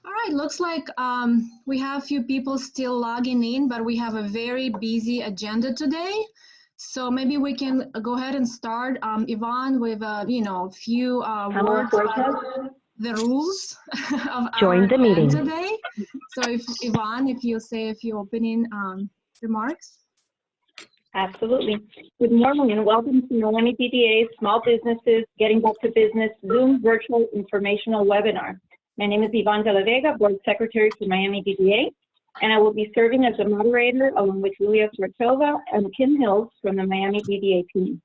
All right, looks like we have a few people still logging in, but we have a very busy agenda today. So maybe we can go ahead and start, Yvonne, with a few words about the rules of our event today. So if Yvonne, if you say a few opening remarks. Absolutely. Good morning and welcome to Miami DDA Small Businesses Getting Back to Business Zoom Virtual Informational Webinar. My name is Yvonne De La Vega, Board Secretary for Miami DDA, and I will be serving as the moderator along with Julia Sortova and Kim Hills from the Miami DDA team.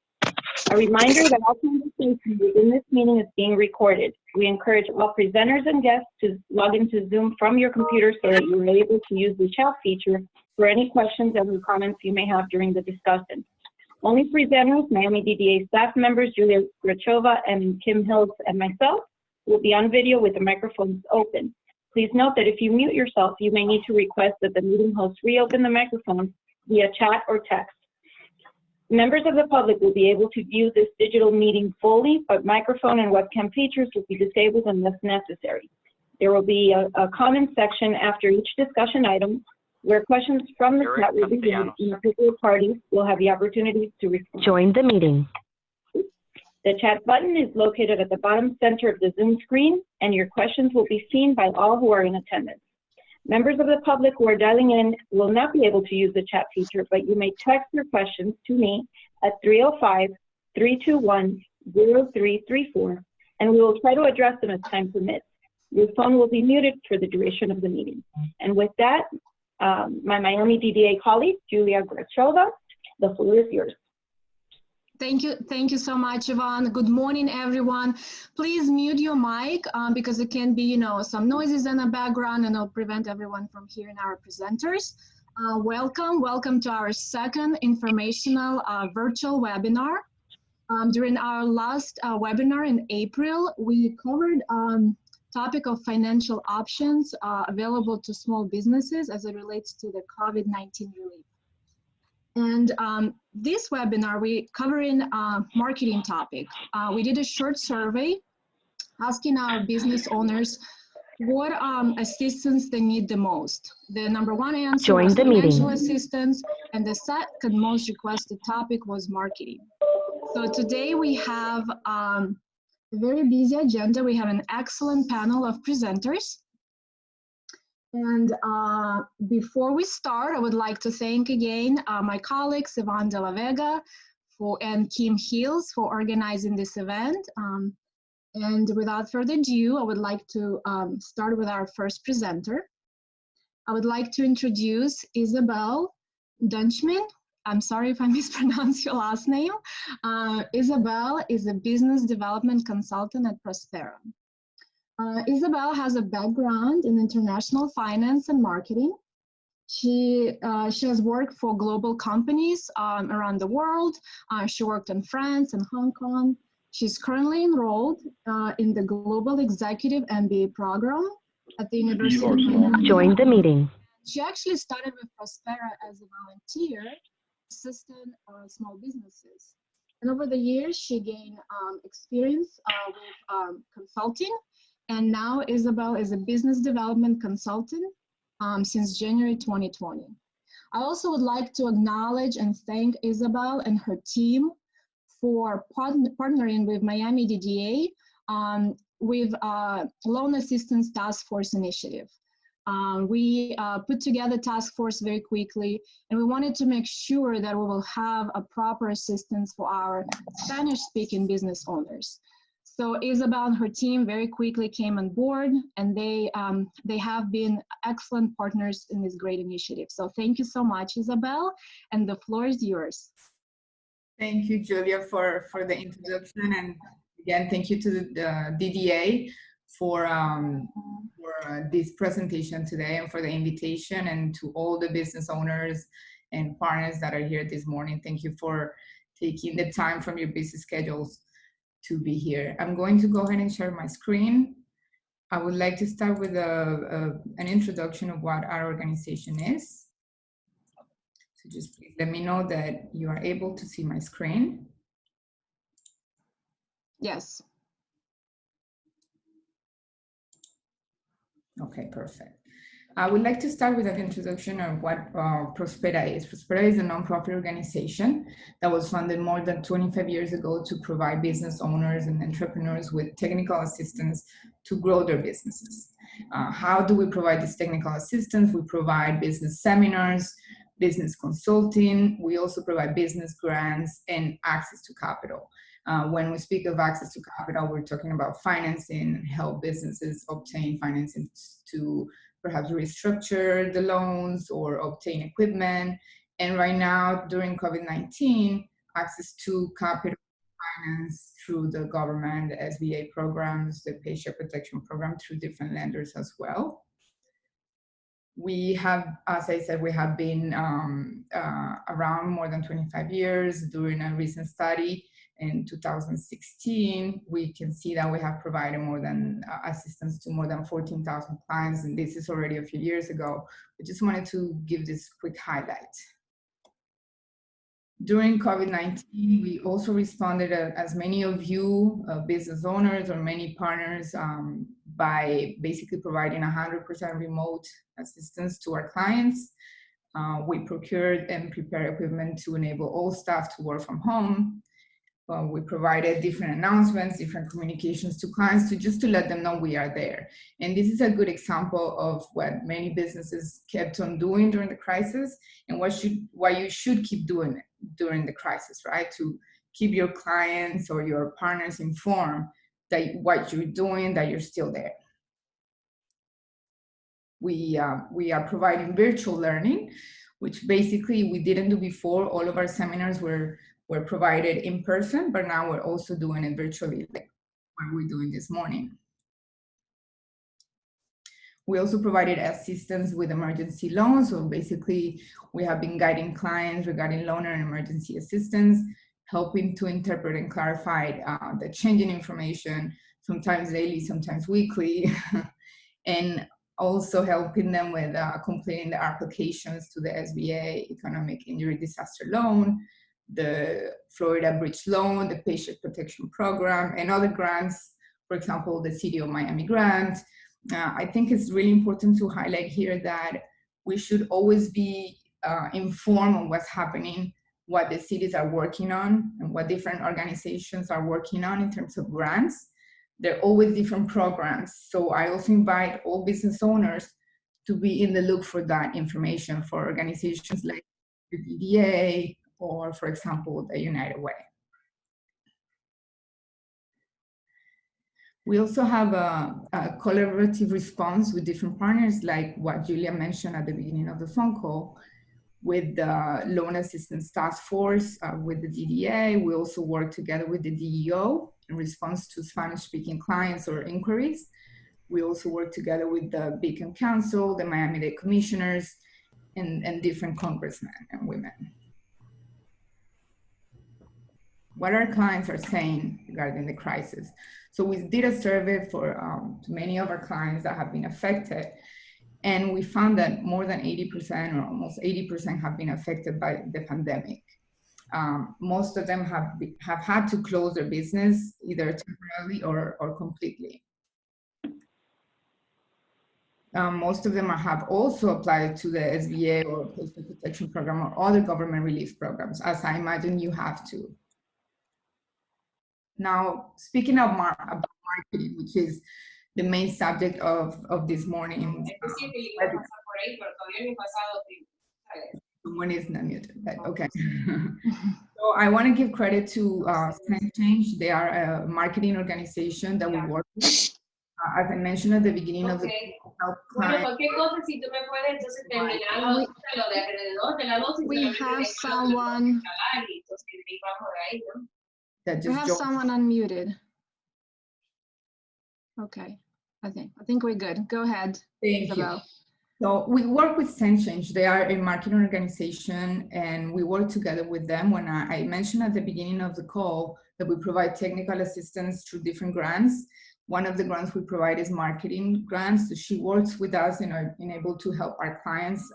A reminder that all conversation within this meeting is being recorded. We encourage all presenters and guests to log into Zoom from your computer so that you're able to use the chat feature for any questions and comments you may have during the discussion. Only presenters, Miami DDA staff members, Julia Sortova and Kim Hills and myself, will be on video with the microphones open. Please note that if you mute yourself, you may need to request that the meeting host reopen the microphone via chat or text. Members of the public will be able to view this digital meeting fully, but microphone and webcam features will be disabled unless necessary. There will be a comment section after each discussion item where questions from the chat will be read and particular parties will have the opportunity to respond. Join the meeting. The chat button is located at the bottom center of the Zoom screen, and your questions will be seen by all who are in attendance. Members of the public who are dialing in will not be able to use the chat feature, but you may text your questions to me at 305-321-0334, and we will try to address them as time permits. Your phone will be muted for the duration of the meeting. And with that, my Miami DDA colleague, Julia Sortova, the floor is yours. Thank you so much, Yvonne. Good morning, everyone. Please mute your mic because it can be, some noises in the background, and it'll prevent everyone from hearing our presenters. Welcome to our second informational virtual webinar. During our last webinar in April, we covered topic of financial options available to small businesses as it relates to the COVID-19 relief. And this webinar, we covering marketing topic. We did a short survey asking our business owners what assistance they need the most. The number one answer was financial assistance, and the second most requested topic was marketing. So today we have a very busy agenda. We have an excellent panel of presenters. And before we start, I would like to thank again my colleagues, Yvonne De La Vega and Kim Hills for organizing this event. And without further ado, I would like to start with our first presenter. I would like to introduce Isabel Dunchman. I'm sorry if I mispronounced your last name. Isabel is a business development consultant at Prospera. Isabel has a background in international finance and marketing. She has worked for global companies around the world. She worked in France and Hong Kong. She's currently enrolled in the Global Executive MBA program at the University of Miami. Join the meeting. She actually started with Prospera as a volunteer, assisting small businesses. And over the years, she gained experience with consulting. And now Isabel is a business development consultant since January 2020. I also would like to acknowledge and thank Isabel and her team for partnering with Miami DDA with Loan Assistance Task Force Initiative. We put together task force very quickly, and we wanted to make sure that we will have a proper assistance for our Spanish-speaking business owners. So Isabel and her team very quickly came on board, and they have been excellent partners in this great initiative. So thank you so much, Isabel, and the floor is yours. Thank you, Julia, for the introduction, and again, thank you to the DDA for this presentation today and for the invitation, and to all the business owners and partners that are here this morning. Thank you for taking the time from your busy schedules to be here. I'm going to go ahead and share my screen. I would like to start with an introduction of what our organization is. So just please let me know that you are able to see my screen. Yes. Okay, perfect. I would like to start with an introduction of what Prospera is. Prospera is a nonprofit organization that was founded more than 25 years ago to provide business owners and entrepreneurs with technical assistance to grow their businesses. How do we provide this technical assistance? We provide business seminars, business consulting. We also provide business grants and access to capital. When we speak of access to capital, we're talking about financing, help businesses obtain financing to perhaps restructure the loans or obtain equipment. And right now, during COVID-19, access to capital finance through the government, the SBA programs, the Paycheck Protection Program through different lenders as well. We have, as I said, we have been around more than 25 years. During a recent study in 2016, we can see that we have provided more than assistance to more than 14,000 clients, and this is already a few years ago. We just wanted to give this quick highlight. During COVID-19, we also responded, as many of you business owners or many partners, by basically providing 100% remote assistance to our clients. We procured and prepared equipment to enable all staff to work from home. We provided different announcements, different communications to clients just to let them know we are there. And this is a good example of what many businesses kept on doing during the crisis and why you should keep doing it during the crisis, right? To keep your clients or your partners informed that what you're doing, that you're still there. We are providing virtual learning, which basically we didn't do before. All of our seminars were provided in person, but now we're also doing it virtually, like what we're doing this morning. We also provided assistance with emergency loans. So basically, we have been guiding clients regarding loan and emergency assistance, helping to interpret and clarify the changing information, sometimes daily, sometimes weekly, and also helping them with completing the applications to the SBA Economic Injury Disaster Loan, the Florida Bridge Loan, the Paycheck Protection Program, and other grants, for example, the City of Miami grant. I think it's really important to highlight here that we should always be informed on what's happening, what the cities are working on, and what different organizations are working on in terms of grants. There are always different programs. So I also invite all business owners to be in the loop for that information for organizations like the DDA or, for example, the United Way. We also have a collaborative response with different partners, like what Julia mentioned at the beginning of the phone call, with the Loan Assistance Task Force, with the DDA. We also work together with the DEO in response to Spanish-speaking clients or inquiries. We also work together with the Beacon Council, the Miami-Dade Commissioners, and different congressmen and women. What our clients are saying regarding the crisis. So we did a survey for many of our clients that have been affected, and we found that more than 80% or almost 80% have been affected by the pandemic. Most of them have had to close their business either temporarily or completely. Most of them have also applied to the SBA or Paycheck Protection Program or other government relief programs, as I imagine you have to. Now, speaking of about marketing, which is the main subject of this morning. Someone is not muted, but okay. So I want to give credit to Change. They are a marketing organization that we work with. As I mentioned at the beginning of the help clients. We have someone. That We have someone unmuted. Okay, I think we're good. Go ahead. Thank you. So we work with Change. They are a marketing organization, and we work together with them. When I mentioned at the beginning of the call that we provide technical assistance through different grants. One of the grants we provide is marketing grants. So she works with us and are able to help our clients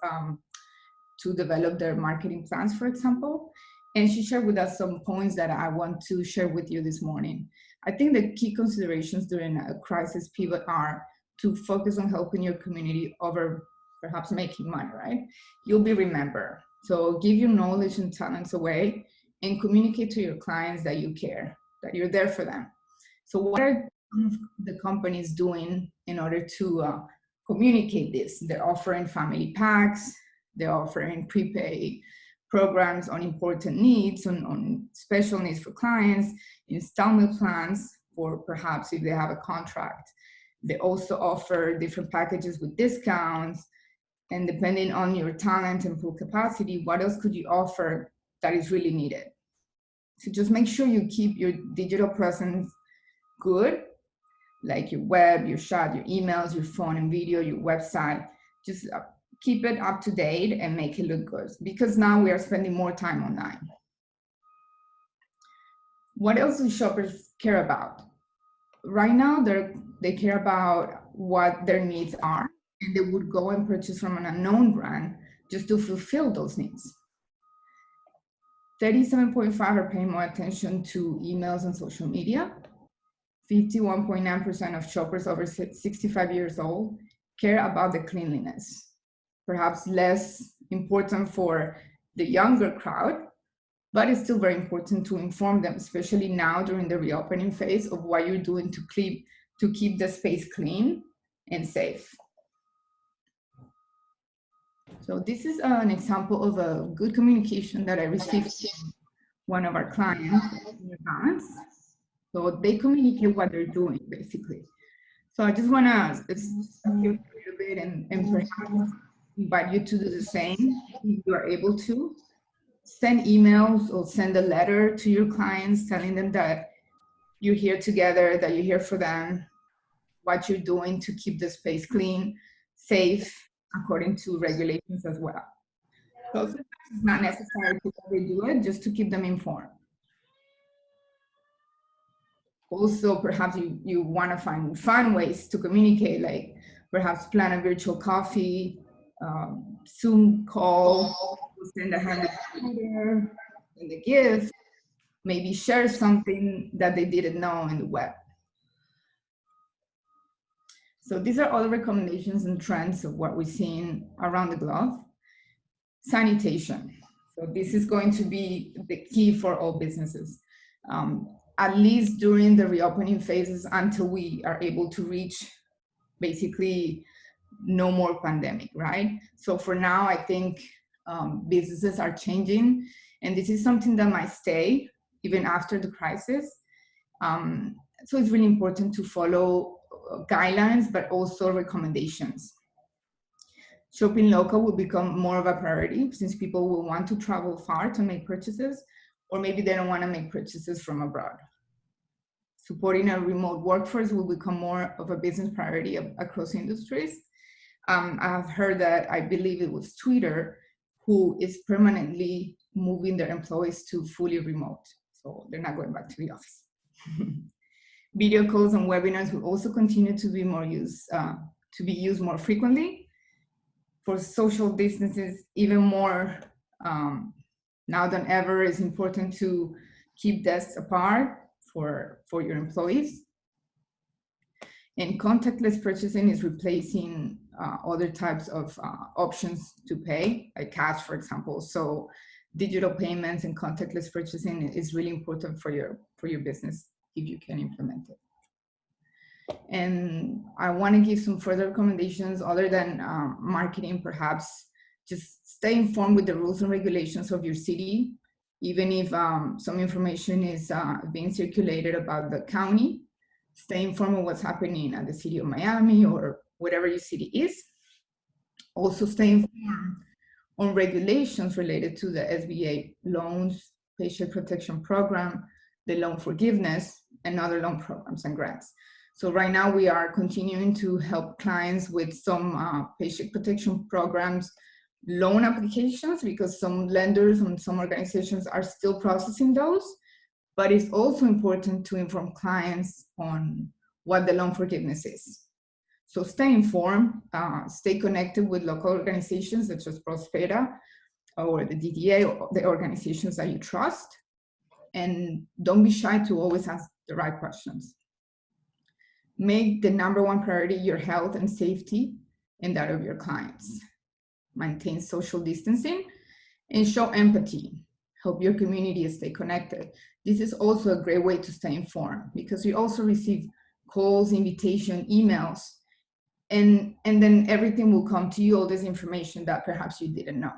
to develop their marketing plans, for example. And she shared with us some points that I want to share with you this morning. I think the key considerations during a crisis pivot are to focus on helping your community over perhaps making money, right? You'll be remembered. So give your knowledge and talents away and communicate to your clients that you care, that you're there for them. So what are the companies doing in order to communicate this? They're offering family packs, they're offering prepay programs on important needs, on special needs for clients, installment plans for perhaps if they have a contract. They also offer different packages with discounts, and depending on your talent and pool capacity, what else could you offer that is really needed? So just make sure you keep your digital presence good, like your web, your chat, your emails, your phone and video, your website. Just keep it up to date and make it look good, because now we are spending more time online. What else do shoppers care about? Right now, they care about what their needs are, and they would go and purchase from an unknown brand just to fulfill those needs. 37.5% are paying more attention to emails and social media. 51.9% of shoppers over 65 years old care about the cleanliness. Perhaps less important for the younger crowd, but it's still very important to inform them, especially now during the reopening phase, of what you're doing to keep the space clean and safe. So this is an example of a good communication that I received from one of our clients, So they communicate what they're doing, basically. So I just want to give a little bit and perhaps invite you to do the same if you are able to. Send emails or send a letter to your clients telling them that you're here together, that you're here for them, what you're doing to keep the space clean, safe, according to regulations as well. So sometimes it's not necessary to do it, just to keep them informed. Also, perhaps you want to find fun ways to communicate, like perhaps plan a virtual coffee, Zoom call, send a handed letter, send a gift, maybe share something that they didn't know in the web. So these are all the recommendations and trends of what we're seeing around the globe. Sanitation. So this is going to be the key for all businesses, at least during the reopening phases until we are able to reach basically no more pandemic, right? So for now, I think businesses are changing, and this is something that might stay even after the crisis. So it's really important to follow guidelines, but also recommendations. Shopping local will become more of a priority since people will want to travel far to make purchases, or maybe they don't want to make purchases from abroad. Supporting a remote workforce will become more of a business priority across industries. I've heard that, I believe it was Twitter, who is permanently moving their employees to fully remote. So they're not going back to the office. Video calls and webinars will also continue to be used more frequently. For social distances, even more now than ever, it's important to keep desks apart for your employees. And contactless purchasing is replacing other types of options to pay, like cash, for example. So digital payments and contactless purchasing is really important for your business if you can implement it. And I want to give some further recommendations other than marketing. Perhaps just stay informed with the rules and regulations of your city, even if some information is being circulated about the county. Stay informed of what's happening at the city of Miami or whatever your city is. Also stay informed on regulations related to the SBA loans, Paycheck Protection Program, the loan forgiveness, and other loan programs and grants. So right now we are continuing to help clients with some Paycheck Protection Programs loan applications, because some lenders and some organizations are still processing those. But it's also important to inform clients on what the loan forgiveness is. So stay informed, stay connected with local organizations such as Prospera or the DDA, or the organizations that you trust. And don't be shy to always ask the right questions. Make the #1 priority your health and safety and that of your clients. Maintain social distancing and show empathy. Help your community stay connected. This is also a great way to stay informed because you also receive calls, invitation, emails, and then everything will come to you, all this information that perhaps you didn't know.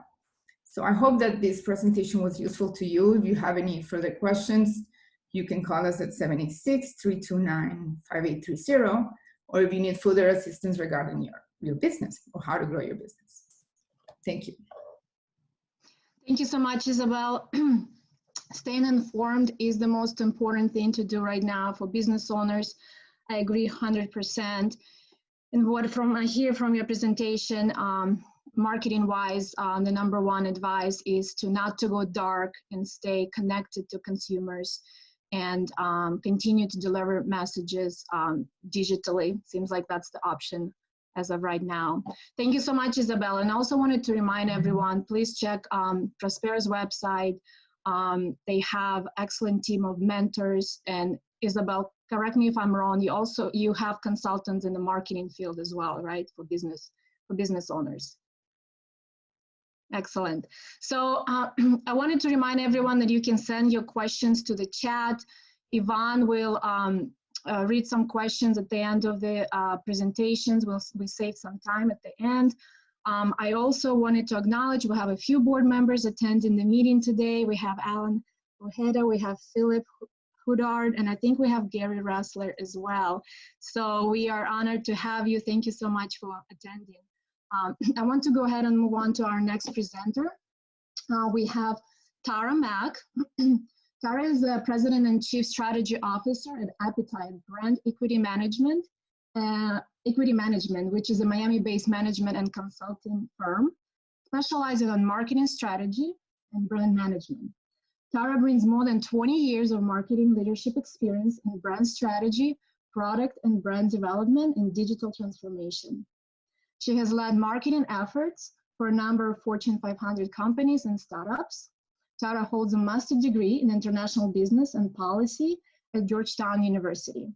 So I hope that this presentation was useful to you. If you have any further questions, you can call us at 786-329-5830, or if you need further assistance regarding your business or how to grow your business. Thank you. Thank you so much, Isabel. Staying informed is the most important thing to do right now for business owners. I agree 100%. And what I hear from your presentation, marketing-wise, the #1 advice is not to go dark and stay connected to consumers and continue to deliver messages digitally. Seems like that's the option as of right now. Thank you so much, Isabel. And I also wanted to remind everyone, please check Prospera's website. They have excellent team of mentors. And Isabel, correct me if I'm wrong, you have consultants in the marketing field as well, right? For business owners. Excellent. So I wanted to remind everyone that you can send your questions to the chat. Yvonne will read some questions at the end of the presentations. We save some time at the end. I also wanted to acknowledge we have a few board members attending the meeting today. We have Alan Ojeda, we have Philip Houdard, and I think we have Gary Ressler as well. So we are honored to have you. Thank you so much for attending. I want to go ahead and move on to our next presenter. We have Tara Mack. Tara is the President and Chief Strategy Officer at Appetite Brand Equity Management, which is a Miami-based management and consulting firm specializing on marketing strategy and brand management. Tara brings more than 20 years of marketing leadership experience in brand strategy, product and brand development, and digital transformation. She has led marketing efforts for a number of Fortune 500 companies and startups. Tara holds a master's degree in international business and policy at Georgetown University.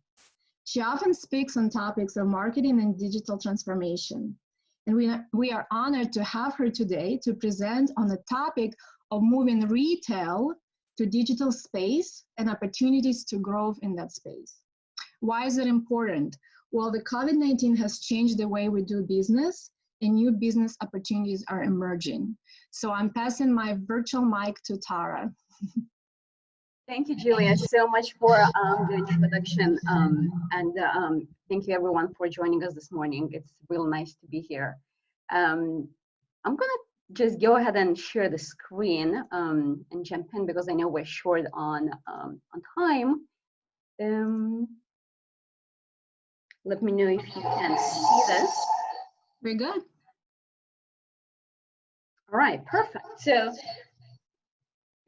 She often speaks on topics of marketing and digital transformation. And we are honored to have her today to present on the topic of moving retail to digital space and opportunities to grow in that space. Why is it important? Well, the COVID-19 has changed the way we do business, and new business opportunities are emerging. So I'm passing my virtual mic to Tara. Thank you, Julia, so much for the introduction. Thank you, everyone, for joining us this morning. It's real nice to be here. I'm going to just go ahead and share the screen and jump in because I know we're short on time. Let me know if you can see this. Very good. All right, perfect. So,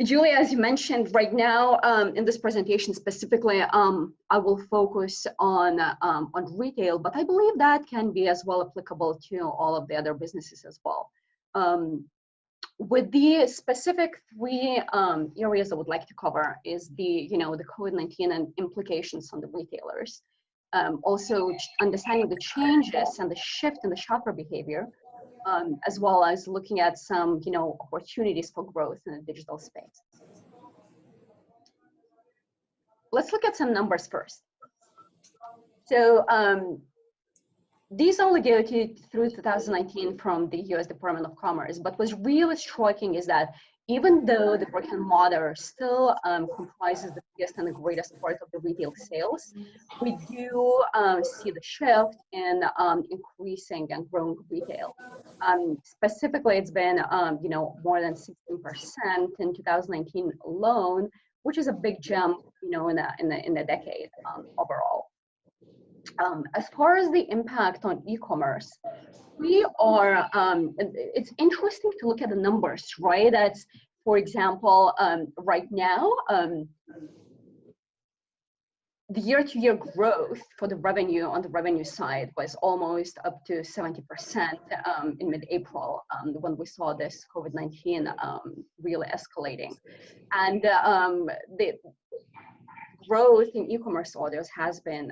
Julia, as you mentioned, right now in this presentation specifically, I will focus on retail, but I believe that can be as well applicable to all of the other businesses as well. With the specific three areas I would like to cover is the COVID-19 and implications on the retailers. Also understanding the changes and the shift in the shopper behavior, as well as looking at some opportunities for growth in the digital space. Let's look at some numbers first. So these only go through 2019 from the US Department of Commerce, but what's really striking is that even though the brick and mortar still comprises the biggest and the greatest part of the retail sales, we do see the shift in increasing and growing retail. Specifically, it's been more than 16% in 2019 alone, which is a big jump in the decade overall. As far as the impact on e-commerce, we are, it's interesting to look at the numbers, right? That's, for example, right now, the year-to-year growth for the revenue on the revenue side was almost up to 70% in mid-April when we saw this COVID-19 really escalating. And the growth in e-commerce orders has been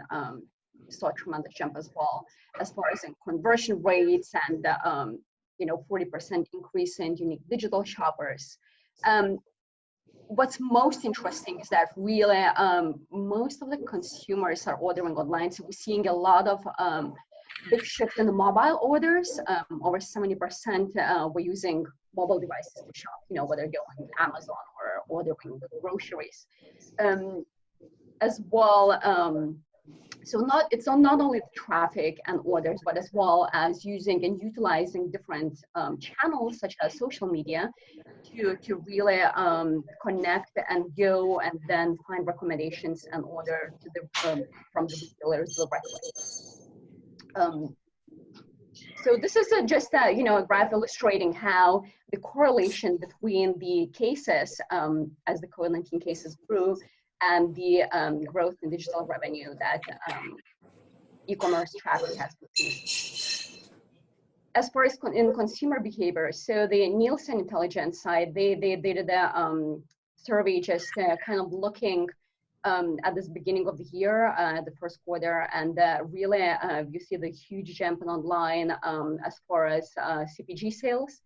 saw a tremendous jump as well, as far as in conversion rates and 40% increase in unique digital shoppers. What's most interesting is that really most of the consumers are ordering online. So we're seeing a lot of big shift in the mobile orders. Over 70% were using mobile devices to shop, whether going to Amazon or ordering groceries. As well, so it's not only the traffic and orders, but as well as using and utilizing different channels such as social media to really connect and go and then find recommendations and order to the from the retailers directly. So this is just a graph illustrating how the correlation between the cases as the COVID-19 cases grew and the growth in digital revenue that e-commerce traffic has seen. As far as in consumer behavior, so the Nielsen Intelligence side, they did a survey just kind of looking at this beginning of the year, the first quarter, and really you see the huge jump in online as far as CPG sales.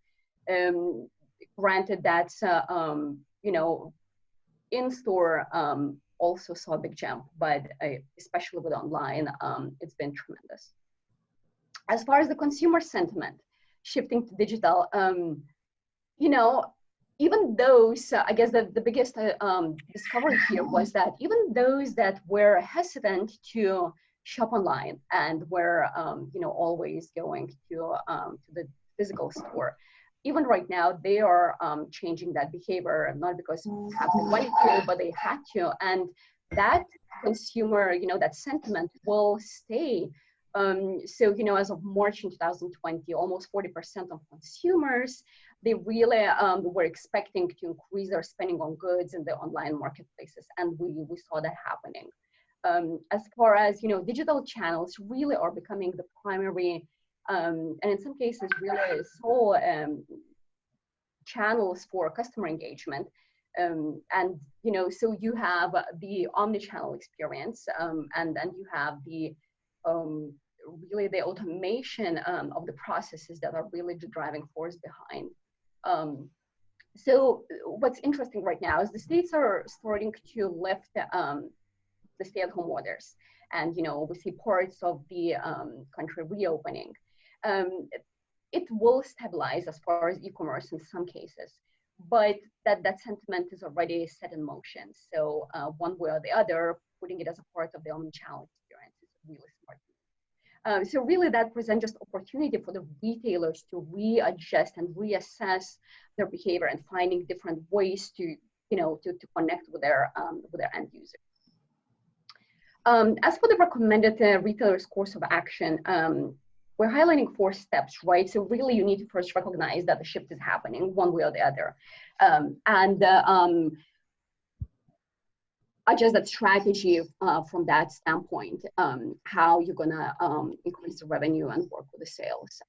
Granted, that's in-store also saw a big jump, but especially with online, it's been tremendous. As far as the consumer sentiment shifting to digital, even those, I guess the biggest discovery here was that even those that were hesitant to shop online and were, always going to the physical store, even right now, they are changing that behavior, not because they wanted to, but they had to. And that consumer, that sentiment will stay. So, as of March in 2020, almost 40% of consumers, they really were expecting to increase their spending on goods in the online marketplaces. And we saw that happening. As far as, digital channels really are becoming the primary and in some cases really sole channels for customer engagement. And so you have the omni-channel experience, and then you have the really the automation of the processes that are really the driving force behind. So what's interesting right now is the states are starting to lift the stay-at-home orders, and we see parts of the country reopening. It will stabilize as far as e-commerce in some cases, but that sentiment is already set in motion. So one way or the other, putting it as a part of the omnichannel experience is really smart. So really that presents just opportunity for the retailers to readjust and reassess their behavior and finding different ways to connect with their end users. As for the recommended retailer's course of action, we're highlighting 4 steps, right? So really you need to first recognize that the shift is happening one way or the other. Adjust that strategy from that standpoint, how you're gonna increase the revenue and work with the sales.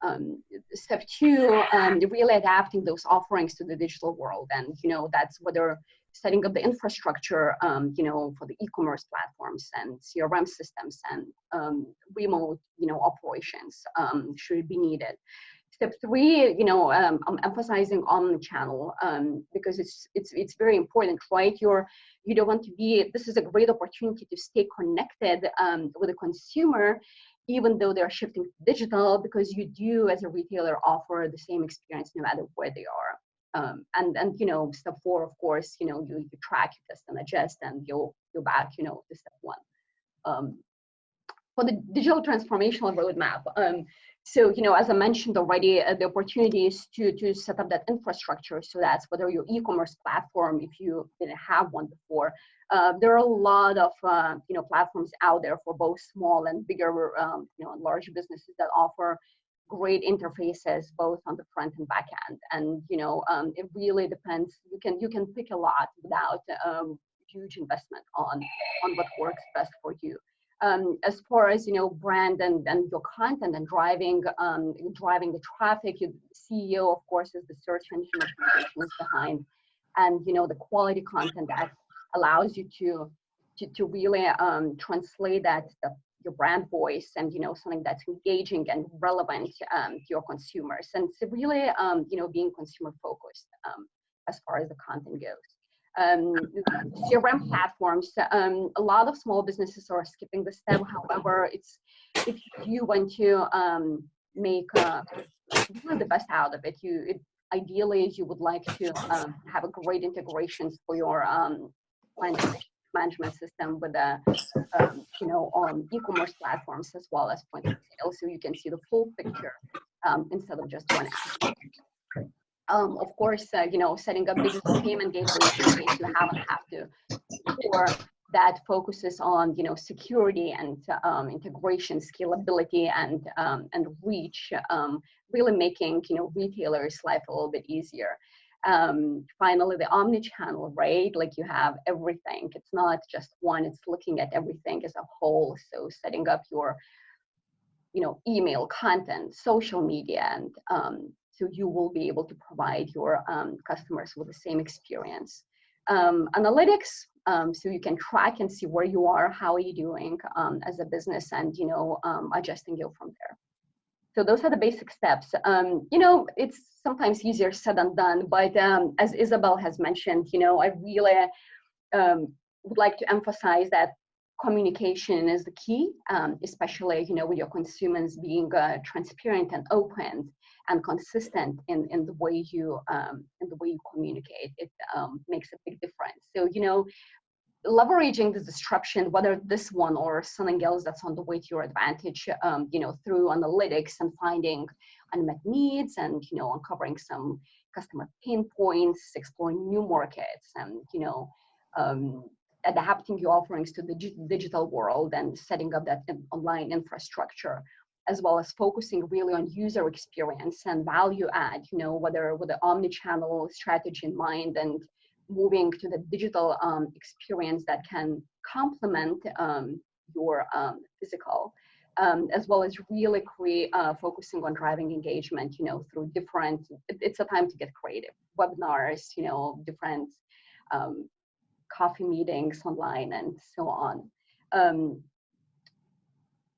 Step 2, really adapting those offerings to the digital world. And that's whether setting up the infrastructure, for the e-commerce platforms and CRM systems and remote, operations should it be needed. Step 3, I'm emphasizing omnichannel because it's very important, right? You don't want to be. This is a great opportunity to stay connected with the consumer, even though they're shifting to digital, because you do as a retailer offer the same experience no matter where they are. And step 4, of course, you track, you test and adjust, and you'll go back, to step 1. For the digital transformational roadmap, so as I mentioned already, the opportunity is to set up that infrastructure. So that's whether your e-commerce platform, if you didn't have one before, there are a lot of platforms out there for both small and bigger, and large businesses that offer great interfaces both on the front and back end. And it really depends. You can pick a lot without huge investment on what works best for you. As far as brand and your content and driving the traffic, the CEO, of course, is the search engine optimization is behind, and the quality content that allows you to really translate that your brand voice and, something that's engaging and relevant to your consumers. And it's really, being consumer focused as far as the content goes. CRM platforms, a lot of small businesses are skipping the step. However, if you want to make really the best out of it, ideally you would like to have a great integrations for your management system with on e-commerce platforms as well as point of sale, so you can see the full picture instead of just one aspect. Of course, setting up digital payment gateways in case you have to, or that focuses on security and integration, scalability, and reach, really making retailers' life a little bit easier. Finally, the omni-channel, right? Like you have everything. It's not just one. It's looking at everything as a whole. So setting up your email, content, social media, and so you will be able to provide your customers with the same experience. Analytics, so you can track and see where you are, how are you doing as a business, and adjusting you from there. So those are the basic steps. It's sometimes easier said than done, but as Isabel has mentioned, I really would like to emphasize that communication is the key, especially with your consumers, being transparent and open and consistent in the way you communicate. It makes a big difference. So leveraging the disruption, whether this one or something else that's on the way to your advantage, through analytics and finding unmet needs and uncovering some customer pain points, exploring new markets, and adapting your offerings to the digital world and setting up that online infrastructure, as well as focusing really on user experience and value add, whether with the omni-channel strategy in mind and moving to the digital experience that can complement your physical, as well as really focusing on driving engagement, through different, it's a time to get creative, webinars, different coffee meetings online and so on.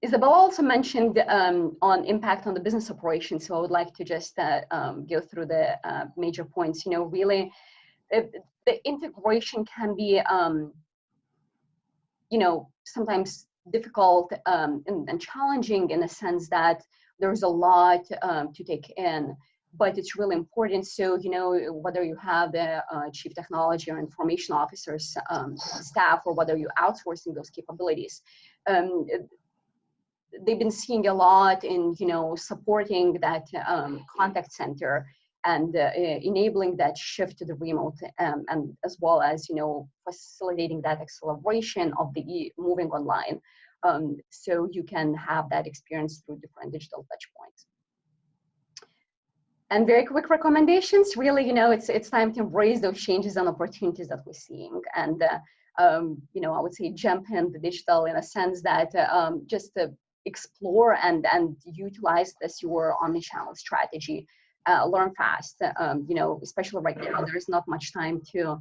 Isabel also mentioned on impact on the business operations, so I would like to just go through the major points. Really, the integration can be, sometimes difficult and challenging in the sense that there's a lot to take in, but it's really important. So, whether you have the chief technology or information officers staff, or whether you're outsourcing those capabilities, they've been seeing a lot in, supporting that contact center and enabling that shift to the remote, and as well as, facilitating that acceleration of the moving online, so you can have that experience through different digital touch points. And very quick recommendations, really, it's time to embrace those changes and opportunities that we're seeing. And, I would say jump in the digital in a sense that just to explore and utilize this, your omni-channel strategy, learn fast, especially right now, there's not much time to,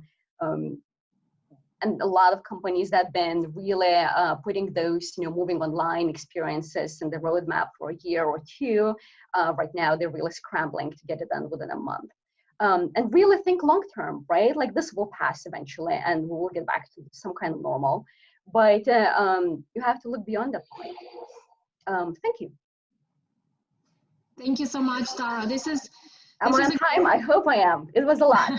and a lot of companies that have been really putting those, moving online experiences in the roadmap for a year or two. Right now, they're really scrambling to get it done within a month. And really think long-term, right? Like this will pass eventually and we will get back to some kind of normal. But you have to look beyond that point. Thank you. Thank you so much, Tara. I'm on time. I hope I am. It was a lot.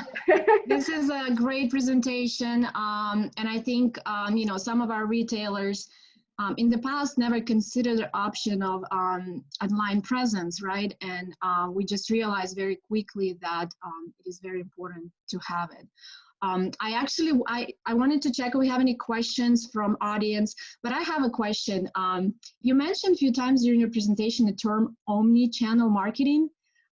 This is a great presentation. And I think, some of our retailers in the past never considered the option of online presence, right? And we just realized very quickly that it is very important to have it. I wanted to check if we have any questions from audience, but I have a question. You mentioned a few times during your presentation the term omni-channel marketing.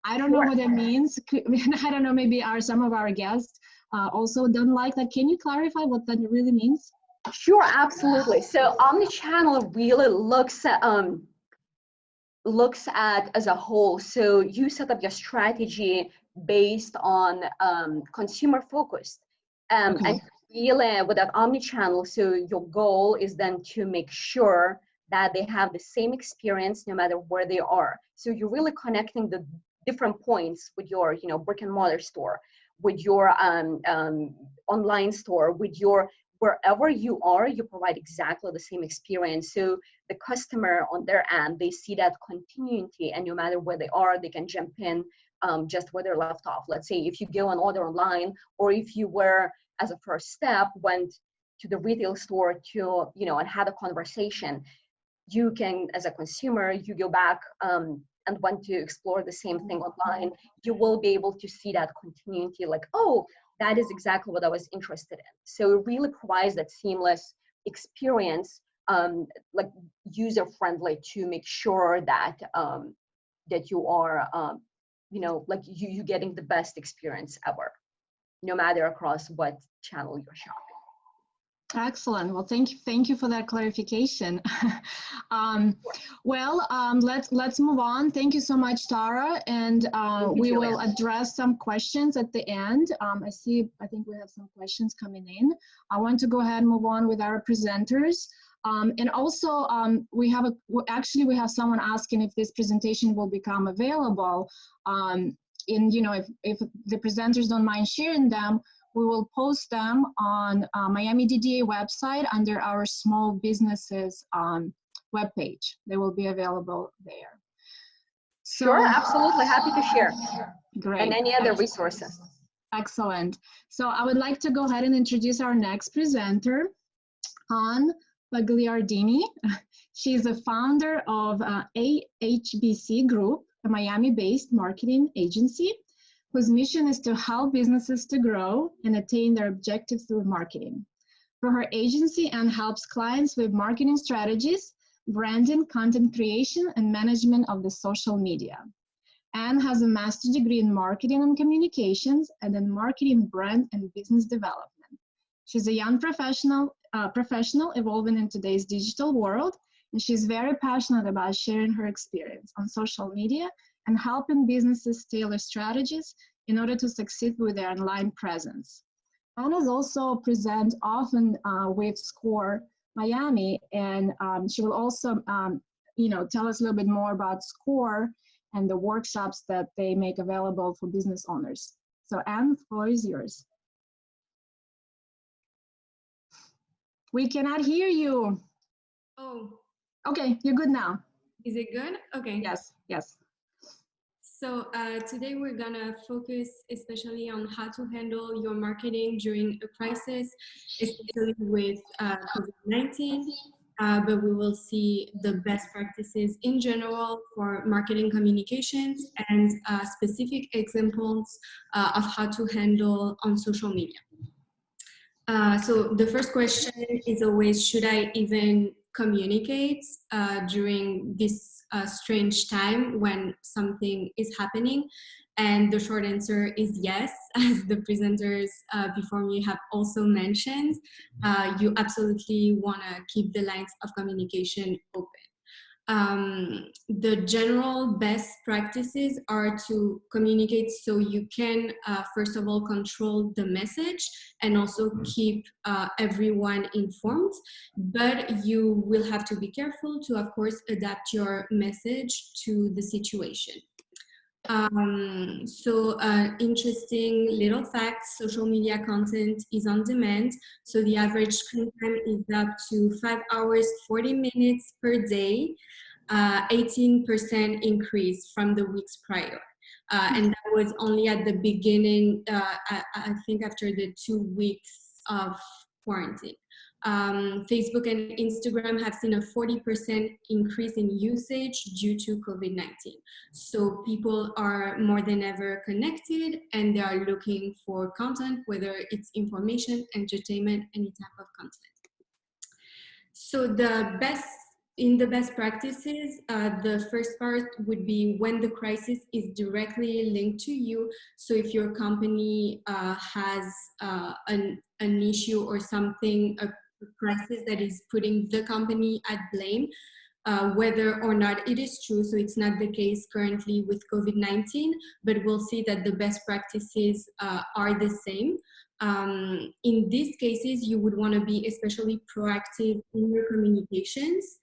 I don't know what that means. I don't know, maybe some of our guests also don't like that. Can you clarify what that really means? Sure, absolutely. So omni-channel really looks at as a whole. So you set up your strategy based on consumer focused. Okay. And really with that omni-channel, so your goal is then to make sure that they have the same experience no matter where they are. So you're really connecting the different points with your, brick and mortar store, with your online store, with your, wherever you are, you provide exactly the same experience. So the customer on their end, they see that continuity, and no matter where they are, they can jump in just where they're left off. Let's say if you go and order online, or if you were, as a first step, went to the retail store to, and had a conversation, you can, as a consumer, you go back and want to explore the same thing online, you will be able to see that continuity, like, oh, that is exactly what I was interested in. So it really provides that seamless experience, like user-friendly, to make sure that that you are, like you getting the best experience ever, no matter across what channel you're shopping. Excellent. Well, thank you for that clarification. Let's move on. Thank you so much, Tara, and we will address some questions at the end. I think we have some questions coming in. I want to go ahead and move on with our presenters. And also, we have someone asking if this presentation will become available. If the presenters don't mind sharing them, we will post them on Miami DDA website under our small businesses webpage. They will be available there. So, sure, absolutely, happy to share. Great. And any other resources. Excellent. So I would like to go ahead and introduce our next presenter, Ann Pagliardini. She is the founder of AHBC Group, a Miami-based marketing agency, whose mission is to help businesses to grow and attain their objectives through marketing. For her agency, Ann helps clients with marketing strategies, branding, content creation, and management of the social media. Ann has a master's degree in marketing and communications and in marketing, brand, and business development. She's a young professional evolving in today's digital world, and she's very passionate about sharing her experience on social media and helping businesses tailor strategies in order to succeed with their online presence. Anna is also present often with SCORE Miami, and she will also tell us a little bit more about SCORE and the workshops that they make available for business owners. So Anne, the floor is yours. We cannot hear you. Oh. Okay, you're good now. Is it good? Okay. Yes. So today we're gonna focus especially on how to handle your marketing during a crisis, especially with COVID-19, but we will see the best practices in general for marketing communications and specific examples of how to handle on social media. So the first question is always, should I even communicate during this strange time when something is happening? And the short answer is yes, as the presenters before me have also mentioned. You absolutely want to keep the lines of communication open. The general best practices are to communicate so you can first of all control the message and also keep everyone informed, but you will have to be careful to, of course, adapt your message to the situation. Interesting little facts: social media content is on demand, so the average screen time is up to 5 hours 40 minutes per day, 18% increase from the weeks prior, and that was only at the beginning, I think after the 2 weeks of quarantine. Facebook and Instagram have seen a 40% increase in usage due to COVID-19. So people are more than ever connected and they are looking for content, whether it's information, entertainment, any type of content. So in the best practices, the first part would be when the crisis is directly linked to you. So if your company has an issue or something, a crisis that is putting the company at blame, whether or not it is true. So it's not the case currently with COVID-19, but we'll see that the best practices are the same. In these cases, you would want to be especially proactive in your communications.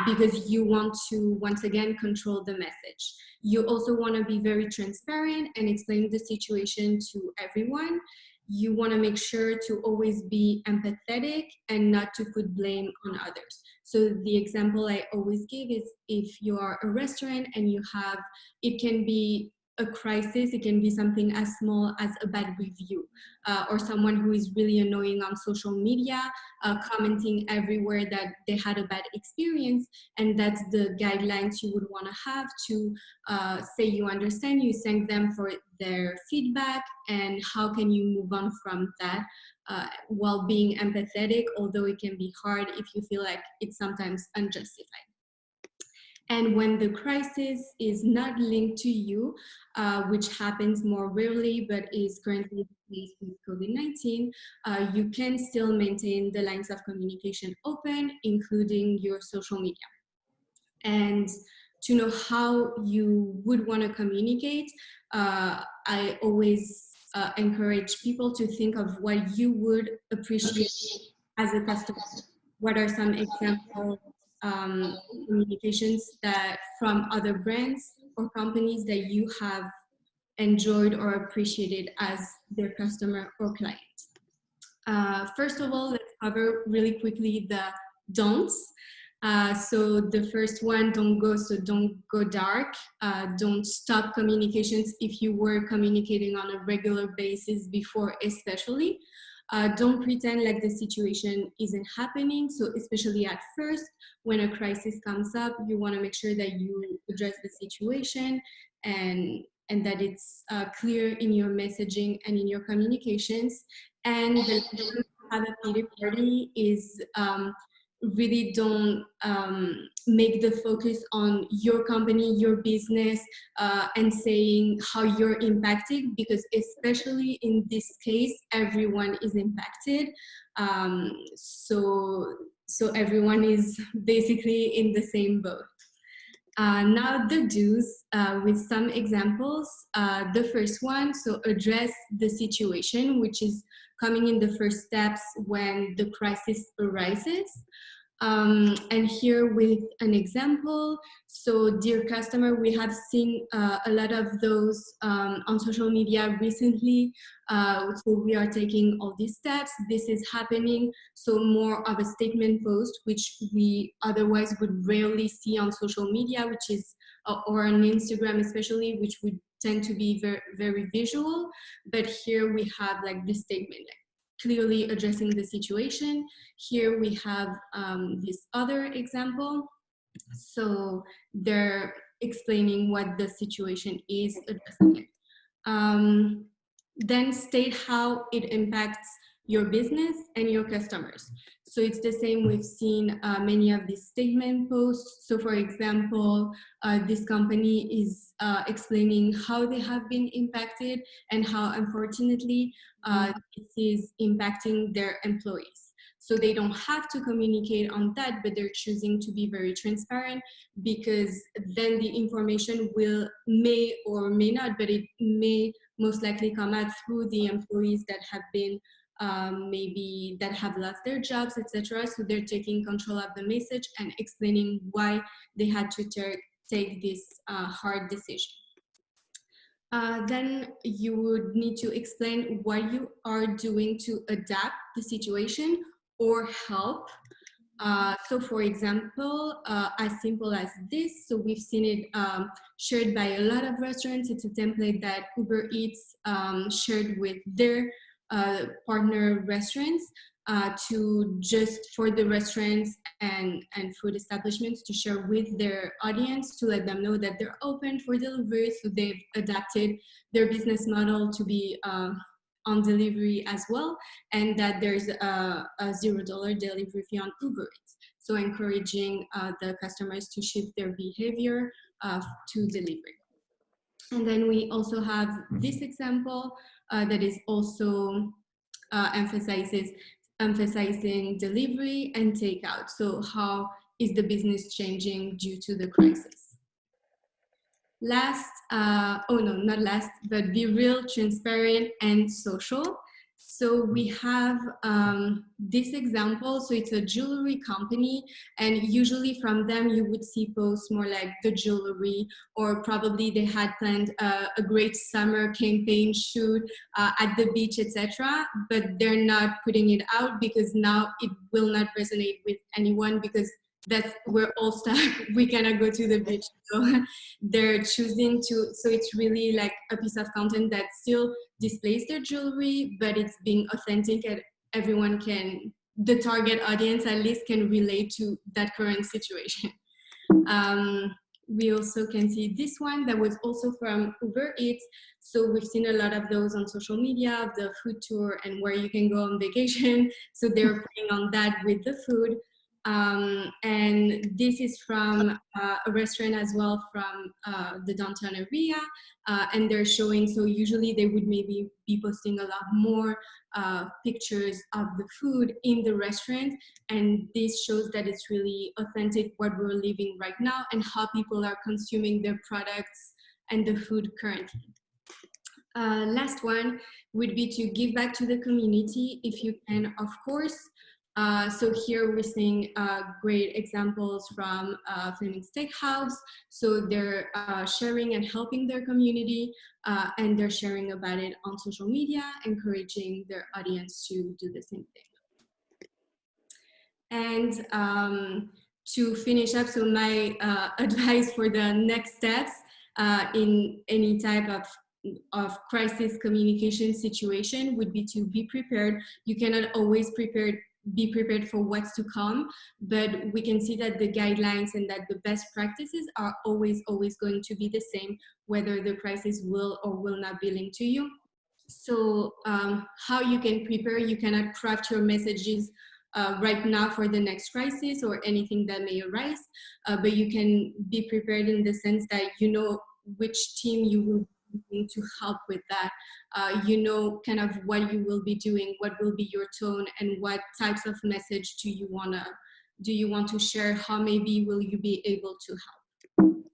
because you want to, once again, control the message. You also want to be very transparent and explain the situation to everyone. You want to make sure to always be empathetic and not to put blame on others. So the example I always give is if you are a restaurant and you have, it can be a crisis, it can be something as small as a bad review, or someone who is really annoying on social media, commenting everywhere that they had a bad experience, and that's the guidelines you would want to have to say you understand, you thank them for their feedback, and how can you move on from that while being empathetic, although it can be hard if you feel like it's sometimes unjustified. And when the crisis is not linked to you, which happens more rarely, but is currently the case with COVID-19, you can still maintain the lines of communication open, including your social media. And to know how you would want to communicate, I always encourage people to think of what you would appreciate as a customer. What are some examples communications that from other brands or companies that you have enjoyed or appreciated as their customer or client? First of all, let's cover really quickly the don'ts. So the first one, don't go dark. Don't stop communications if you were communicating on a regular basis before, especially. Don't pretend like the situation isn't happening. So especially at first, when a crisis comes up, you want to make sure that you address the situation and that it's clear in your messaging and in your communications. And the have a pity party is really don't make the focus on your company, your business, and saying how you're impacted, because especially in this case, everyone is impacted. So everyone is basically in the same boat. Now the do's with some examples. The first one, so address the situation, which is coming in the first steps when the crisis arises. And here with an example, so dear customer, we have seen a lot of those on social media recently. So we are taking all these steps, this is happening. So more of a statement post, which we otherwise would rarely see on social media, which is, or on Instagram especially, which would tend to be very, very visual. But here we have like this statement, clearly addressing the situation. Here we have this other example. So they're explaining what the situation is, addressing it. Then state how it impacts your business and your customers. So it's the same, we've seen many of these statement posts. So for example, this company is explaining how they have been impacted and how unfortunately this is impacting their employees. So they don't have to communicate on that, but they're choosing to be very transparent, because then the information may or may not, but it may most likely come out through the employees that have been maybe that have lost their jobs, etc. So they're taking control of the message and explaining why they had to take this hard decision. Then you would need to explain what you are doing to adapt the situation or help. So for example, as simple as this, so we've seen it shared by a lot of restaurants. It's a template that Uber Eats shared with their partner restaurants to just for the restaurants and food establishments to share with their audience, to let them know that they're open for delivery. So they've adapted their business model to be on delivery as well, and that there's a $0 delivery fee on Uber Eats. So encouraging the customers to shift their behavior to delivery. And then we also have this example that is also emphasizing delivery and takeout. So how is the business changing due to the crisis? Last, oh no, not last, but be real, transparent, and social. So we have this example. So it's a jewelry company, and usually from them you would see posts more like the jewelry, or probably they had planned a great summer campaign shoot at the beach, etc. But they're not putting it out because now it will not resonate with anyone, because we're all stuck. We cannot go to the beach. So they're choosing to, so it's really like a piece of content that still displays their jewelry, but it's being authentic, and everyone can, the target audience at least, can relate to that current situation. We also can see this one that was also from Uber Eats. So we've seen a lot of those on social media, the food tour and where you can go on vacation. So they're playing on that with the food. And this is from a restaurant as well from the downtown area, and they're showing, so usually they would maybe be posting a lot more pictures of the food in the restaurant, and this shows that it's really authentic what we're living right now and how people are consuming their products and the food currently. Last one would be to give back to the community if you can, of course. So here we're seeing great examples from Fleming Steakhouse. So they're sharing and helping their community, and they're sharing about it on social media, encouraging their audience to do the same thing. And to finish up, so my advice for the next steps in any type of crisis communication situation would be to be prepared. You cannot always be prepared for what's to come, but we can see that the guidelines and that the best practices are always going to be the same, whether the crisis will or will not be linked to you. So how you can prepare, you cannot craft your messages right now for the next crisis or anything that may arise, but you can be prepared in the sense that you know which team you will to help with that. You know kind of what you will be doing, what will be your tone, and what types of message do you want to share, how maybe will you be able to help.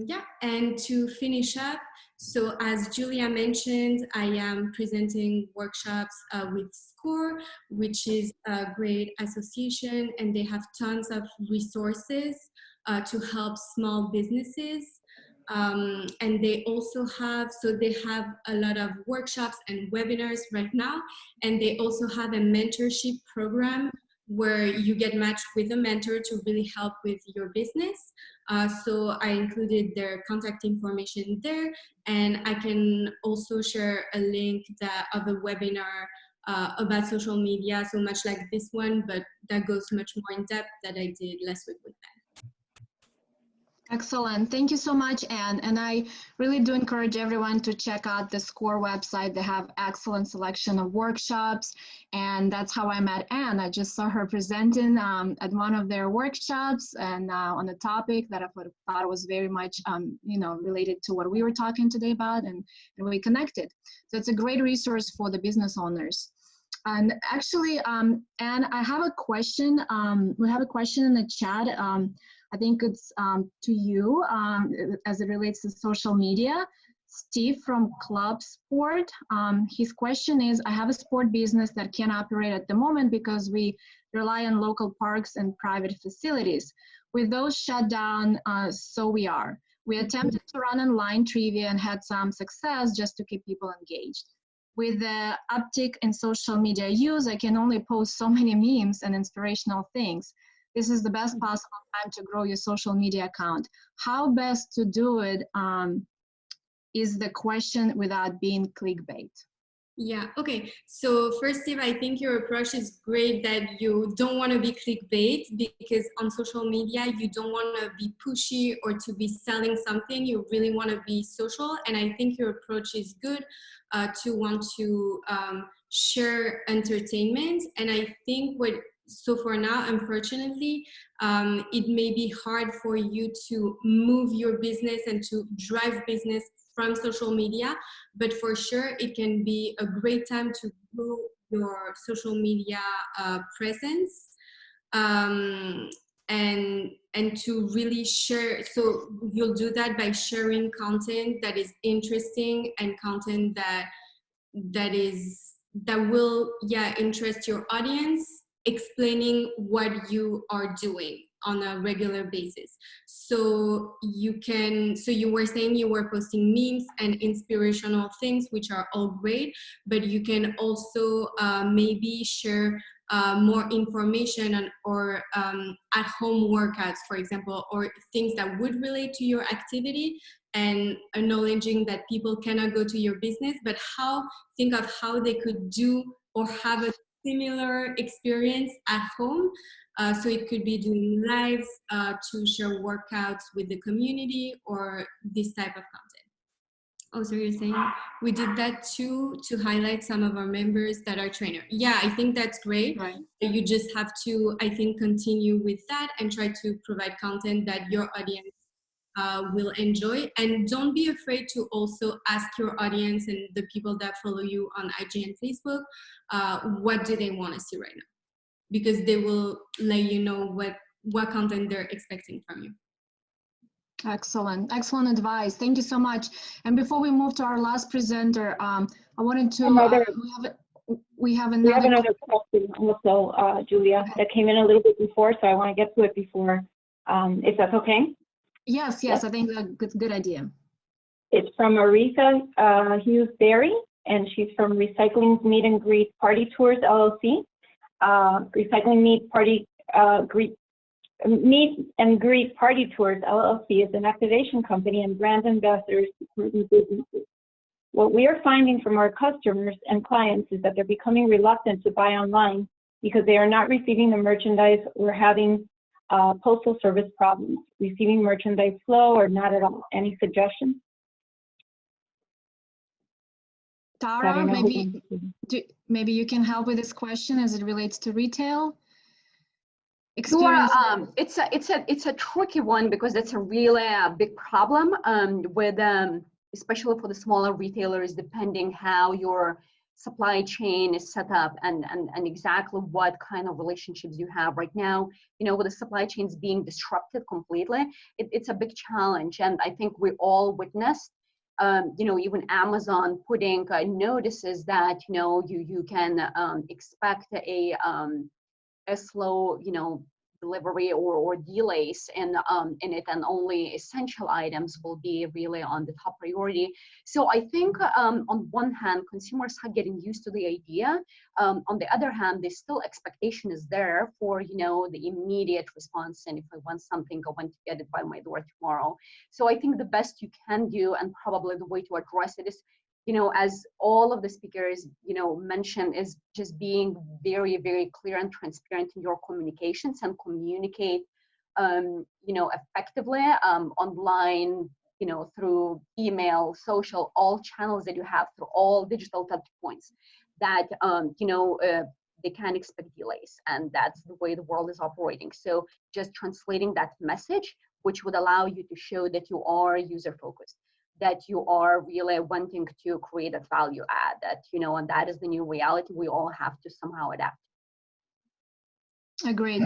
Yeah, and to finish up, so as Julia mentioned, I am presenting workshops with SCORE, which is a great association, and they have tons of resources to help small businesses. And they also have, so they have a lot of workshops and webinars right now, and they also have a mentorship program where you get matched with a mentor to really help with your business. So I included their contact information there, and I can also share a link of a webinar about social media, so much like this one, but that goes much more in depth that I did last week with them. Excellent. Thank you so much, Anne. And I really do encourage everyone to check out the SCORE website. They have excellent selection of workshops, and that's how I met Anne. I just saw her presenting at one of their workshops, and on a topic that I thought was very much, related to what we were talking today about, and we connected. So it's a great resource for the business owners. And actually, Anne, I have a question. We have a question in the chat. I think it's to you as it relates to social media. Steve from Club Sport, his question is, I have a sport business that can't operate at the moment because we rely on local parks and private facilities. With those shut down, so we are. We attempted to run online trivia and had some success just to keep people engaged. With the uptick in social media use, I can only post so many memes and inspirational things. This is the best possible time to grow your social media account. How best to do it is the question without being clickbait. Yeah, okay. So first, Steve, I think your approach is great that you don't want to be clickbait, because on social media, you don't want to be pushy or to be selling something. You really want to be social. And I think your approach is good to want to share entertainment. And I think so for now, unfortunately, it may be hard for you to move your business and to drive business from social media, but for sure it can be a great time to grow your social media presence and to really share. So you'll do that by sharing content that is interesting and content that that will interest your audience, explaining what you are doing on a regular basis. So you were saying you were posting memes and inspirational things, which are all great, but you can also maybe share more information or at-home workouts, for example, or things that would relate to your activity, and acknowledging that people cannot go to your business, but think of how they could do or have a similar experience at home. So it could be doing lives to share workouts with the community or this type of content. Oh, so you're saying we did that too, to highlight some of our members that are trainers. Yeah, I think that's great. Right. You just have to, I think, continue with that and try to provide content that your audience will enjoy. And don't be afraid to also ask your audience and the people that follow you on IG and Facebook, what do they want to see right now? Because they will let you know what content they're expecting from you. Excellent advice. Thank you so much. And before we move to our last presenter, I wanted to we have another question also, Julia, that came in a little bit before, so I want to get to it before, if that's okay. Yes, I think that's a good idea. It's from Aretha Hughes-Berry, and she's from Recycling Meet and Greet Party Tours, LLC. Recycling Meet and Greet Party Tours, LLC is an activation company and brand ambassadors to businesses. What we are finding from our customers and clients is that they're becoming reluctant to buy online because they are not receiving the merchandise or having postal service problems, receiving merchandise slow or not at all. Any suggestions? Tara, maybe you can help with this question as it relates to retail experience. Sure. It's a tricky one because it's a really big problem with especially for the smaller retailers, depending how your supply chain is set up and exactly what kind of relationships you have right now. You know, with the supply chains being disrupted completely, it's a big challenge. And I think we all witnessed, you know, even Amazon putting notices that, you know, you can expect a slow, you know, delivery or delays in it, and only essential items will be really on the top priority. So I think on one hand, consumers are getting used to the idea. On the other hand, the still expectation is there for, you know, the immediate response. And if I want something, I want to get it by my door tomorrow. So I think the best you can do, and probably the way to address it, is, you know, as all of the speakers, you know, mentioned, is just being very, very clear and transparent in your communications and communicate, you know, effectively online, you know, through email, social, all channels that you have, through all digital touch points, that, you know, they can expect delays, and that's the way the world is operating. So just translating that message, which would allow you to show that you are user focused, that you are really wanting to create a value add, that, you know, and that is the new reality we all have to somehow adapt. Agreed.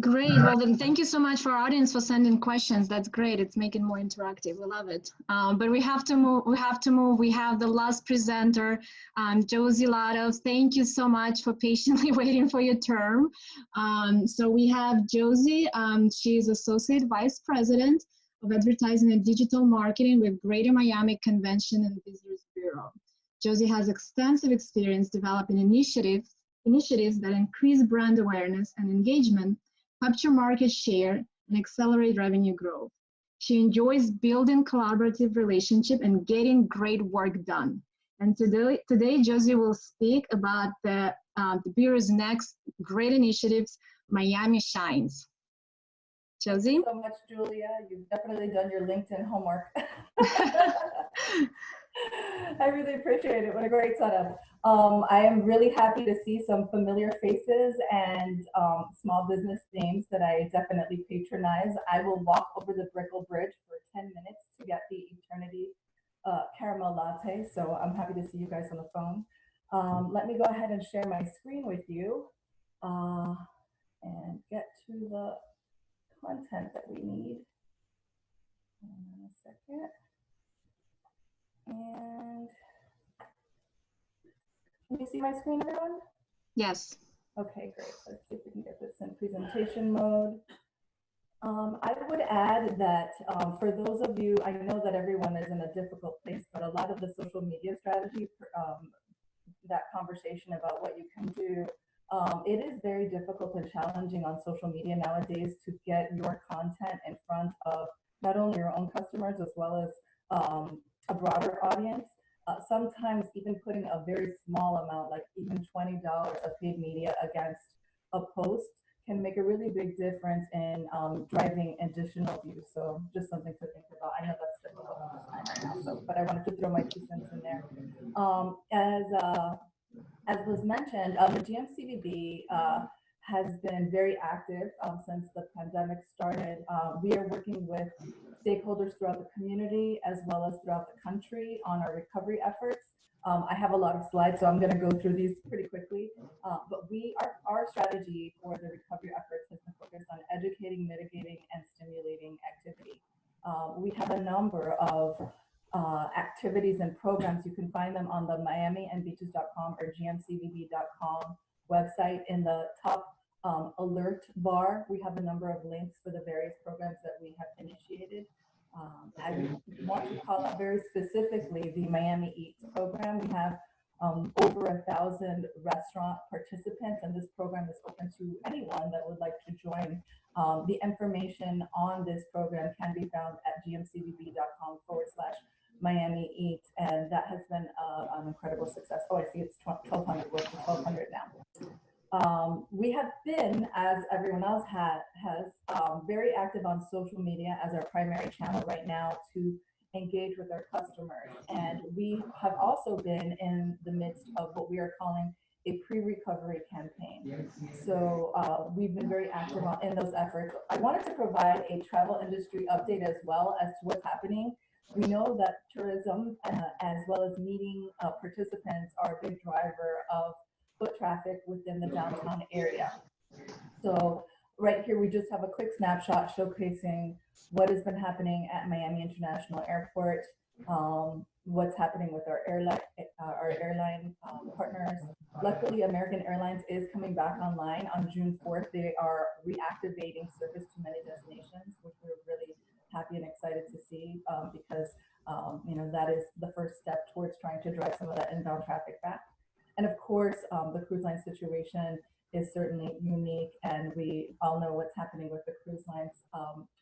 Great. Well, then thank you so much for our audience for sending questions. That's great. It's making it more interactive. We love it. But we have to move. We have the last presenter, Josie Lados. Thank you so much for patiently waiting for your turn. So we have Josie. She's Associate Vice President of Advertising and Digital Marketing with Greater Miami Convention and Visitors Bureau. Josie has extensive experience developing initiatives that increase brand awareness and engagement, capture market share, and accelerate revenue growth. She enjoys building collaborative relationships and getting great work done. And today Josie will speak about the Bureau's next great initiatives, Miami Shines. Josie? Thank you so much, Julia. You've definitely done your LinkedIn homework. I really appreciate it. What a great setup. I am really happy to see some familiar faces and small business names that I definitely patronize. I will walk over the Brickell Bridge for 10 minutes to get the Eternity caramel latte. So I'm happy to see you guys on the phone. Let me go ahead and share my screen with you and get to the content that we need. A second. And Can you see my screen, everyone? Yes. Okay, great. Let's see if we can get this in presentation mode. I would add that for those of you, I know that everyone is in a difficult place, but a lot of the social media strategy, that conversation about what you can do, it is very difficult and challenging on social media nowadays to get your content in front of not only your own customers as well as a broader audience. Sometimes even putting a very small amount, like even $20 of paid media against a post can make a really big difference in driving additional views. So just something to think about. I know that's difficult right now, so, but I wanted to throw my 2 cents in there. As was mentioned, the GMCVB has been very active since the pandemic started. We are working with stakeholders throughout the community as well as throughout the country on our recovery efforts. I have a lot of slides, so I'm going to go through these pretty quickly. But our strategy for the recovery efforts has been focused on educating, mitigating, and stimulating activity. We have a number of activities and programs. You can find them on the miamiandbeaches.com or gmcvb.com website. In the top alert bar, we have a number of links for the various programs that we have initiated. I want to call out very specifically the Miami Eats program. We have over 1,000 restaurant participants, and this program is open to anyone that would like to join. The information on this program can be found at gmcvb.com/Miami Eats, and that has been an incredible success. Oh, I see it's 1,200, we're up to 1,200 now. We have been, as everyone else has, very active on social media as our primary channel right now to engage with our customers. And we have also been in the midst of what we are calling a pre-recovery campaign. So we've been very active in those efforts. I wanted to provide a travel industry update as well as to what's happening. We know that tourism as well as meeting participants are a big driver of foot traffic within the downtown area. So right here, we just have a quick snapshot showcasing what has been happening at Miami International Airport, what's happening with our airline partners. Luckily, American Airlines is coming back online on June 4th. They are reactivating service to many destinations, which we're really happy and excited to see because that is the first step towards trying to drive some of that inbound traffic back. And of course, the cruise line situation is certainly unique, and we all know what's happening with the cruise lines,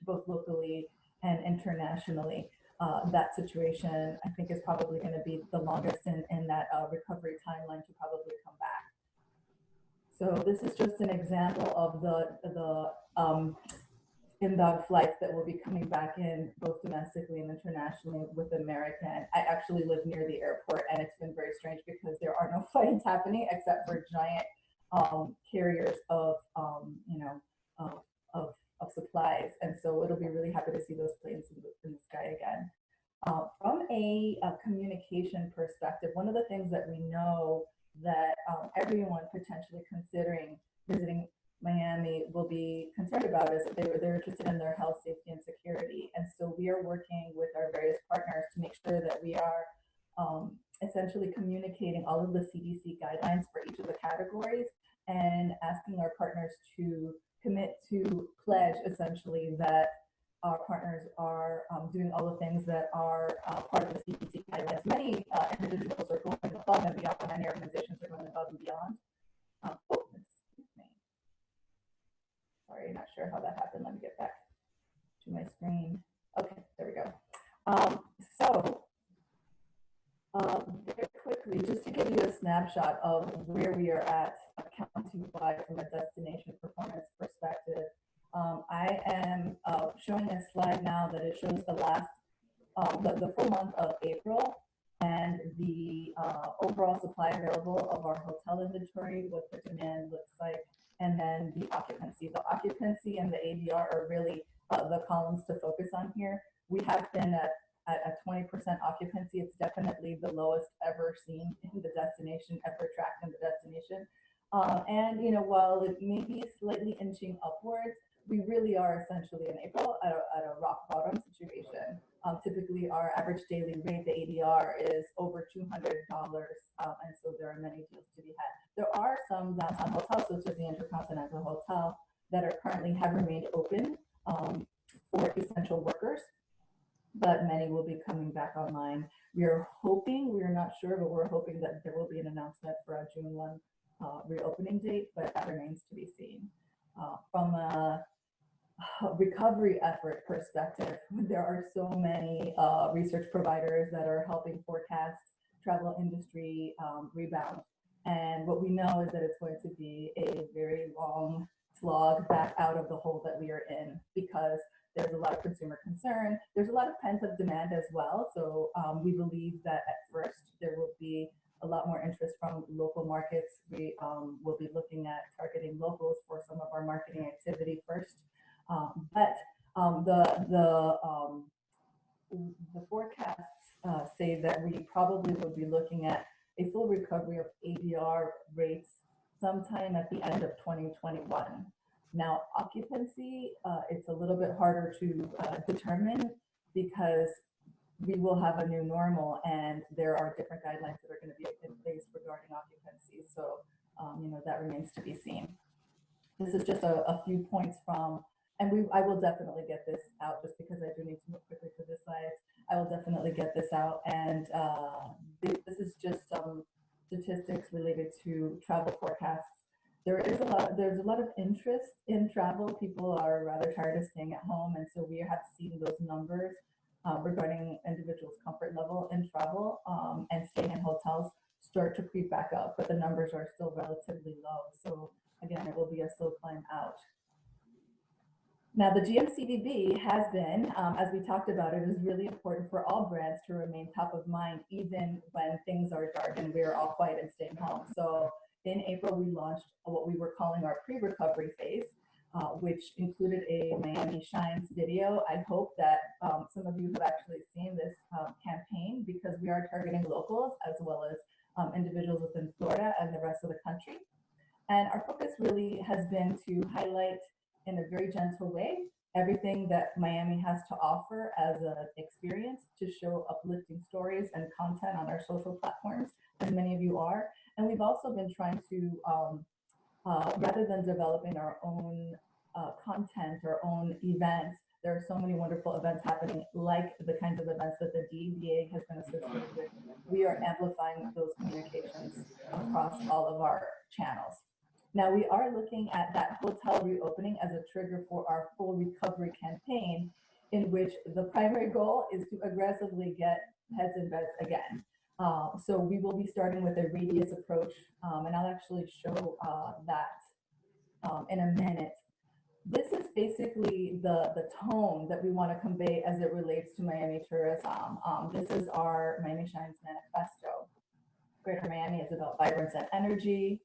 both locally and internationally. That situation, I think, is probably going to be the longest in that recovery timeline to probably come back. So this is just an example of the inbound flights that will be coming back in both domestically and internationally with American. I actually live near the airport, and it's been very strange because there are no flights happening except for giant carriers of supplies, and so it'll be really happy to see those planes in the sky again. From a communication perspective, one of the things that we know that everyone potentially considering visiting Miami will be concerned about is that they're interested in their health, safety, and security. And so we are working with our various partners to make sure that we are essentially communicating all of the CDC guidelines for each of the categories and asking our partners to commit to pledge essentially that our partners are doing all the things that are part of the CDC guidelines. Many individuals are going above and beyond, many organizations are going above and beyond. Sorry, not sure how that happened. Let me get back to my screen. Okay, there we go. Very quickly, just to give you a snapshot of where we are at county-wide from a destination performance perspective, I am showing a slide now that it shows the last, the full month of April and the overall supply available of our hotel inventory, what the demand looks like, and then the occupancy. The occupancy and the ADR are really the columns to focus on here. We have been at 20% occupancy. It's definitely the lowest ever seen in the destination, ever tracked in the destination. And while it may be slightly inching upwards, we really are essentially in April at a rock bottom situation. Typically, our average daily rate, the ADR, is over $200, and so there are many deals some downtown hotels, such as the Intercontinental Hotel, that are currently have remained open for essential workers, but many will be coming back online. We are hoping, we are not sure, but we're hoping that there will be an announcement for a June 1 reopening date, but that remains to be seen. From a recovery effort perspective, there are so many research providers that are helping forecast travel industry rebound. And what we know is that it's going to be a very long slog back out of the hole that we are in, because there's a lot of consumer concern. There's a lot of pent-up demand as well. So we believe that at first there will be a lot more interest from local markets. We will be looking at targeting locals for some of our marketing activity first. But the forecasts say that we probably will be looking at a full recovery of ADR rates sometime at the end of 2021. Now, occupancy, it's a little bit harder to determine, because we will have a new normal and there are different guidelines that are going to be in place regarding occupancy. So, you know, that remains to be seen. This is just a few points from, and I will definitely get this out, just because I do need to move quickly to this slide. I will definitely get this out. And this is just some statistics related to travel forecasts. There's a lot of interest in travel. People are rather tired of staying at home, and so we have seen those numbers regarding individuals' comfort level in travel and staying in hotels start to creep back up, but the numbers are still relatively low. So again, it will be a slow climb out. Now, the GMCDB has been, as we talked about, it is really important for all brands to remain top of mind, even when things are dark and we're all quiet and staying home. So in April, we launched what we were calling our pre-recovery phase, which included a Miami Shines video. I hope that some of you have actually seen this campaign, because we are targeting locals as well as individuals within Florida and the rest of the country. And our focus really has been to highlight in a very gentle way everything that Miami has to offer as an experience, to show uplifting stories and content on our social platforms, as many of you are. And we've also been trying to, rather than developing our own content, our own events, there are so many wonderful events happening, like the kinds of events that the DDA has been associated with. We are amplifying those communications across all of our channels. Now, we are looking at that hotel reopening as a trigger for our full recovery campaign, in which the primary goal is to aggressively get heads in beds again. So we will be starting with a radius approach, and I'll actually show that in a minute. This is basically the tone that we want to convey as it relates to Miami tourism. This is our Miami Shines manifesto. Greater Miami is about vibrance and energy.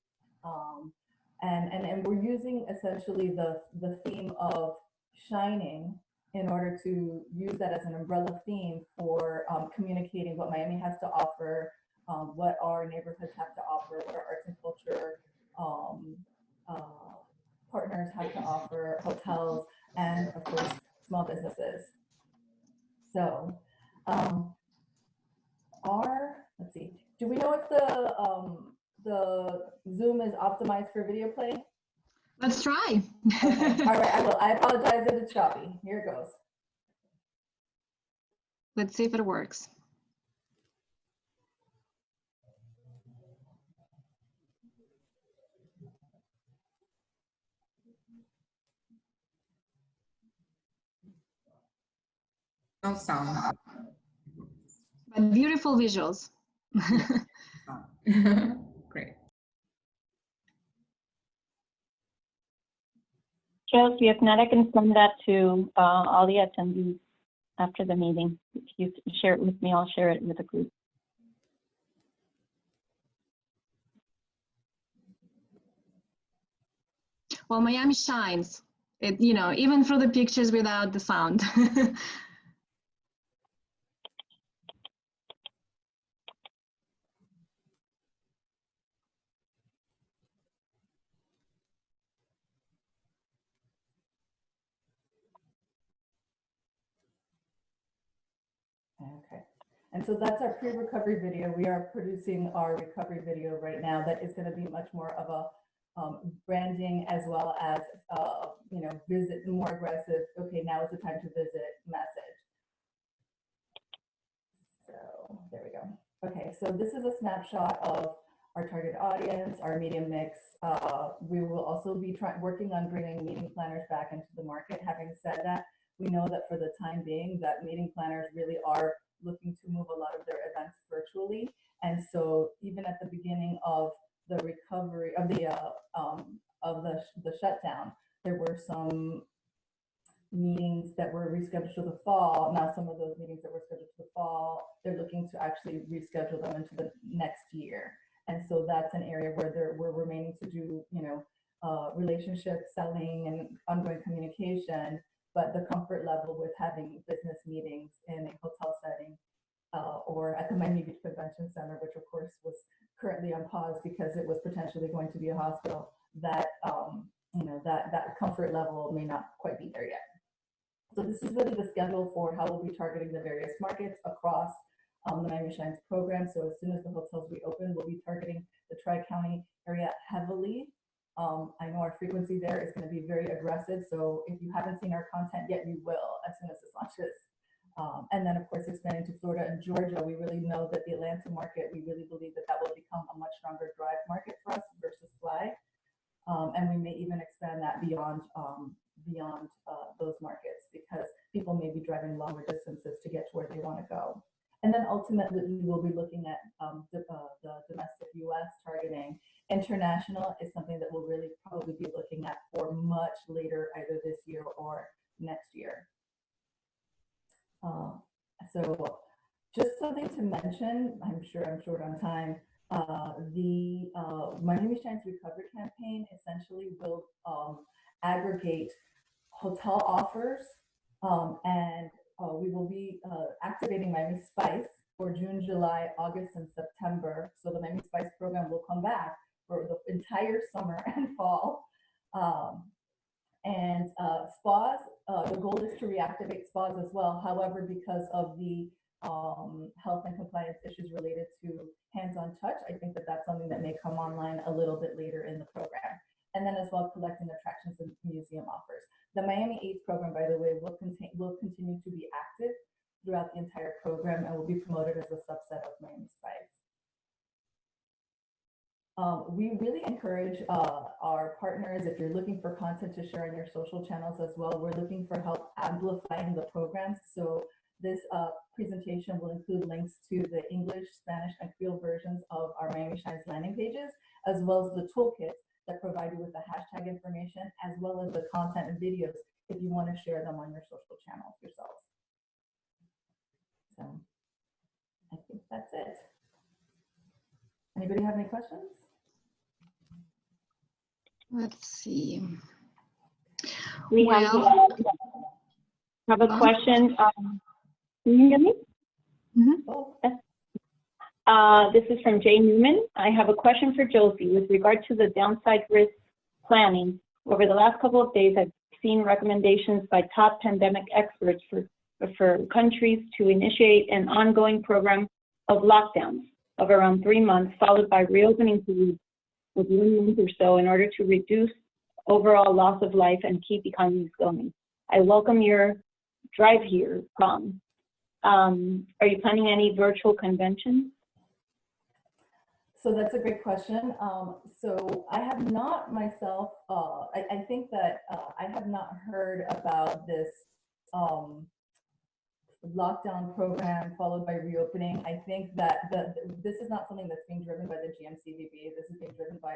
And we're using essentially the theme of shining in order to use that as an umbrella theme for communicating what Miami has to offer, what our neighborhoods have to offer, what our arts and culture partners have to offer, hotels, and of course, small businesses. So let's see, do we know if the Zoom is optimized for video play? Let's try. Okay. All right, I will. I apologize if it's choppy. Here it goes. Let's see if it works. No sound. But beautiful visuals. Great. Charles, if not, I can send that to all the attendees after the meeting. If you share it with me, I'll share it with the group. Well, Miami shines. It, you know, even through the pictures without the sound. Okay, and so that's our pre-recovery video. We are producing our recovery video right now that is going to be much more of branding as well as, you know, visit more aggressive, okay, now is the time to visit message. So there we go. Okay, so this is a snapshot of our target audience, our media mix. We will also be working on bringing meeting planners back into the market. Having said that, we know that for the time being that meeting planners really are looking to move a lot of their events virtually. And so even at the beginning of the recovery of the shutdown, there were some meetings that were rescheduled to the fall. Now some of those meetings that were scheduled to the fall, they're looking to actually reschedule them into the next year. And so that's an area where we're remaining to do, you know, relationship selling and ongoing communication, but the comfort level with having business meetings in a hotel setting or at the Miami Beach Convention Center, which of course was currently on pause because it was potentially going to be a hospital, that you know, that comfort level may not quite be there yet. So this is really the schedule for how we'll be targeting the various markets across the Miami Shines program. So as soon as the hotels reopen, we'll be targeting the Tri-County area heavily. I know our frequency there is going to be very aggressive. So if you haven't seen our content yet, you will as soon as this launches. And then of course, expanding to Florida and Georgia, we really know that the Atlanta market, we really believe that that will become a much stronger drive market for us versus fly. And we may even expand that beyond those markets because people may be driving longer distances to get to where they want to go. And then ultimately, we will be looking at the domestic US targeting. International is something that we'll really probably be looking at for much later, either this year or next year. So just something to mention, I'm sure I'm short on time. The Miami Shines Recovery campaign essentially will aggregate hotel offers and we will be activating Miami Spice for June, July, August, and September. So the Miami Spice program will come back for the entire summer and fall. Spas, the goal is to reactivate spas as well. However, because of the health and compliance issues related to hands-on touch, I think that that's something that may come online a little bit later in the program. And then as well, collecting attractions and museum offers. The Miami AIDS program, by the way, will continue to be active throughout the entire program and will be promoted as a subset of Miami Spice. We really encourage our partners, if you're looking for content to share on your social channels as well, we're looking for help amplifying the programs. So this presentation will include links to the English, Spanish, and Creole versions of our Miami Shines landing pages, as well as the toolkits that provide you with the hashtag information, as well as the content and videos if you want to share them on your social channels yourselves. So I think that's it. Anybody have any questions? Let's see. We have a question. Can you hear me? Mm-hmm. This is from Jay Newman. I have a question for Josie with regard to the downside risk planning. Over the last couple of days, I've seen recommendations by top pandemic experts for countries to initiate an ongoing program of lockdowns of around 3 months, followed by reopening periods of 1 month or so in order to reduce overall loss of life and keep economies going. I welcome your drive here, Tom. Are you planning any virtual conventions? So that's a great question. So I have not myself, I think that I have not heard about this lockdown program followed by reopening. I think that this is not something that's being driven by the GMCVB. This is being driven by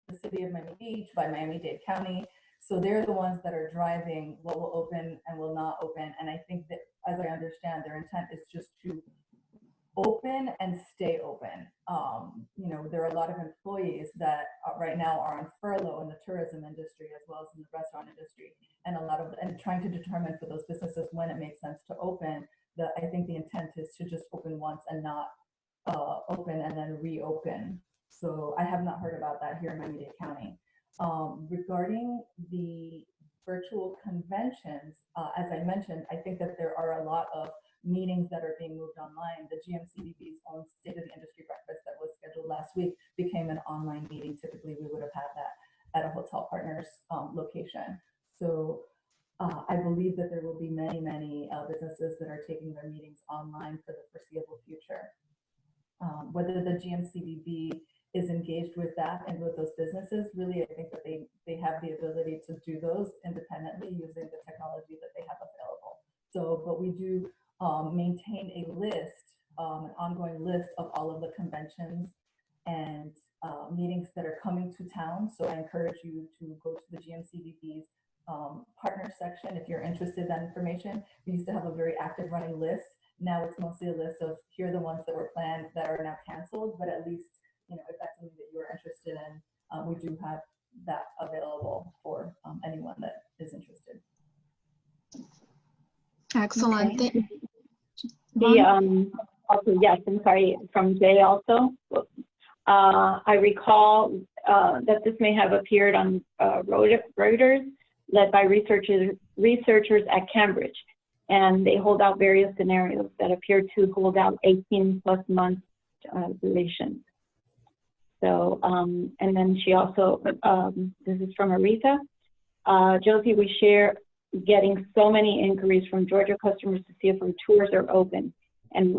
the city of Miami Beach, by Miami-Dade County. So they're the ones that are driving what will open and will not open. And I think that, as I understand, their intent is just to open and stay open. You know, there are a lot of employees that right now are on furlough in the tourism industry as well as in the restaurant industry, and trying to determine for those businesses when it makes sense to open. I think the intent is to just open once and not open and then reopen. So I have not heard about that here in Miami-Dade County. Regarding the virtual conventions, as I mentioned, I think that there are a lot of meetings that are being moved online. The GMCDB's own State of the Industry breakfast that was scheduled last week became an online meeting. Typically, we would have had that at a hotel partner's location. So I believe that there will be many, many businesses that are taking their meetings online for the foreseeable future. Whether the GMCBB is engaged with that and with those businesses, really, I think that they have the ability to do those independently using the technology that they have available. So, but we do maintain a list, an ongoing list of all of the conventions and meetings that are coming to town. So I encourage you to go to the GMCBB's partner section if you're interested in that information. We used to have a very active running list. Now it's mostly a list of here are the ones that were planned that are now canceled, but at least, you know, if that's something that you're interested in, we do have that available for anyone that is interested. Excellent. Okay. Also, yes, I'm sorry, from Jay also. I recall that this may have appeared on Reuters, led by researchers at Cambridge, and they hold out various scenarios that appear to hold out 18+ months duration. So, and then she also, this is from Aretha. Josie, we share getting so many inquiries from Georgia customers to see if our tours are open, and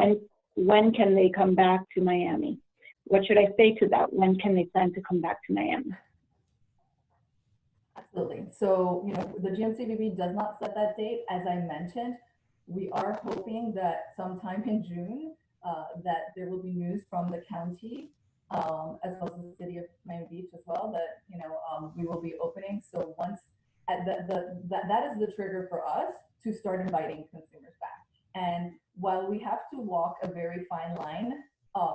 when can they come back to Miami? What should I say to that? When can they plan to come back to Miami? Absolutely. So, you know, the GMCBB does not set that date. As I mentioned, we are hoping that sometime in June, that there will be news from the county, as well as the city of Miami Beach as well, that, you know, we will be opening. So once that is the trigger for us to start inviting consumers back. And while we have to walk a very fine line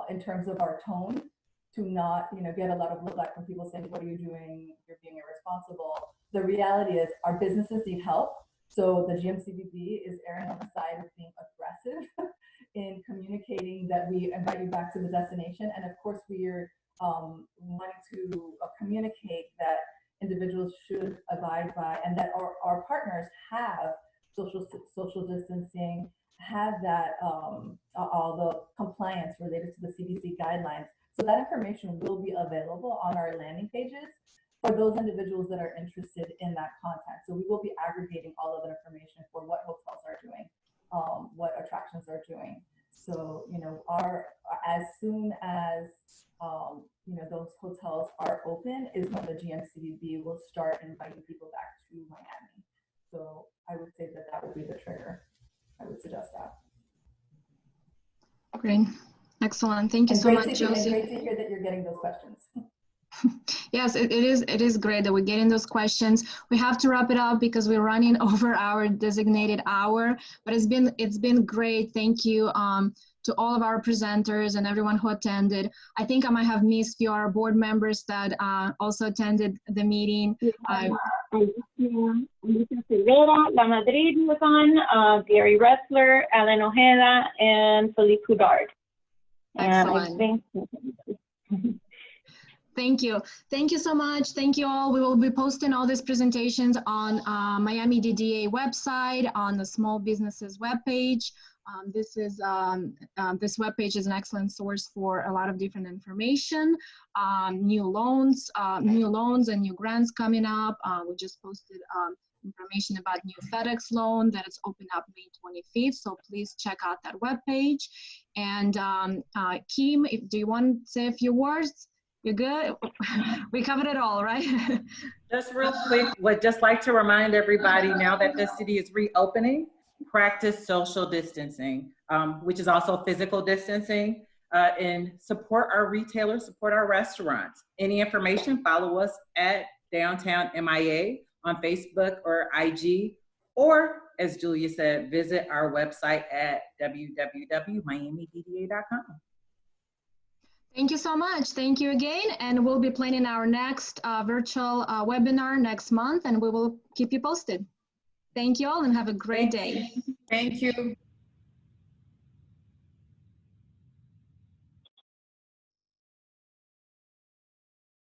in terms of our tone, to not, you know, get a lot of blowback from people saying, what are you doing? You're being irresponsible. The reality is our businesses need help. So the GMCBB is erring on the side of being aggressive in communicating that we invite you back to the destination. And of course, we are wanting to communicate that individuals should abide by, and that our partners have social distancing, have that all the compliance related to the CDC guidelines. So that information will be available on our landing pages for those individuals that are interested in that content. So we will be aggregating all of the information for what hotels are doing, what attractions are doing. So, you know, as soon as, you know, those hotels are open is when the GMCBB will start inviting people back to Miami. So I would say that that would be the trigger. I would suggest that. Great. Excellent. Thank you so much, Josie. Great to hear that you're getting those questions. Yes, it is great that we're getting those questions. We have to wrap it up because we're running over our designated hour, but it's been great. Thank you to all of our presenters and everyone who attended. I think I might have missed few of our board members that also attended the meeting. Alicia Rivera, La Madrid was on, Gary Ressler, Alan Ojeda, and Philippe Coudard. Excellent. Thank you. Thank you so much. Thank you all. We will be posting all these presentations on Miami DDA website, on the small businesses webpage. This webpage is an excellent source for a lot of different information, new loans and new grants coming up. We just posted information about new FedEx loan that is open up May 25th. So please check out that webpage. And Kim, do you want to say a few words? You're good? We covered it all, right? Just real quick, would just like to remind everybody now that the city is reopening, practice social distancing, which is also physical distancing, and support our retailers, support our restaurants. Any information, follow us at Downtown MIA on Facebook or IG, or as Julia said, visit our website at www.miamidda.com. Thank you so much. Thank you again. And we'll be planning our next virtual webinar next month, and we will keep you posted. Thank you all and have a great day. Thank you.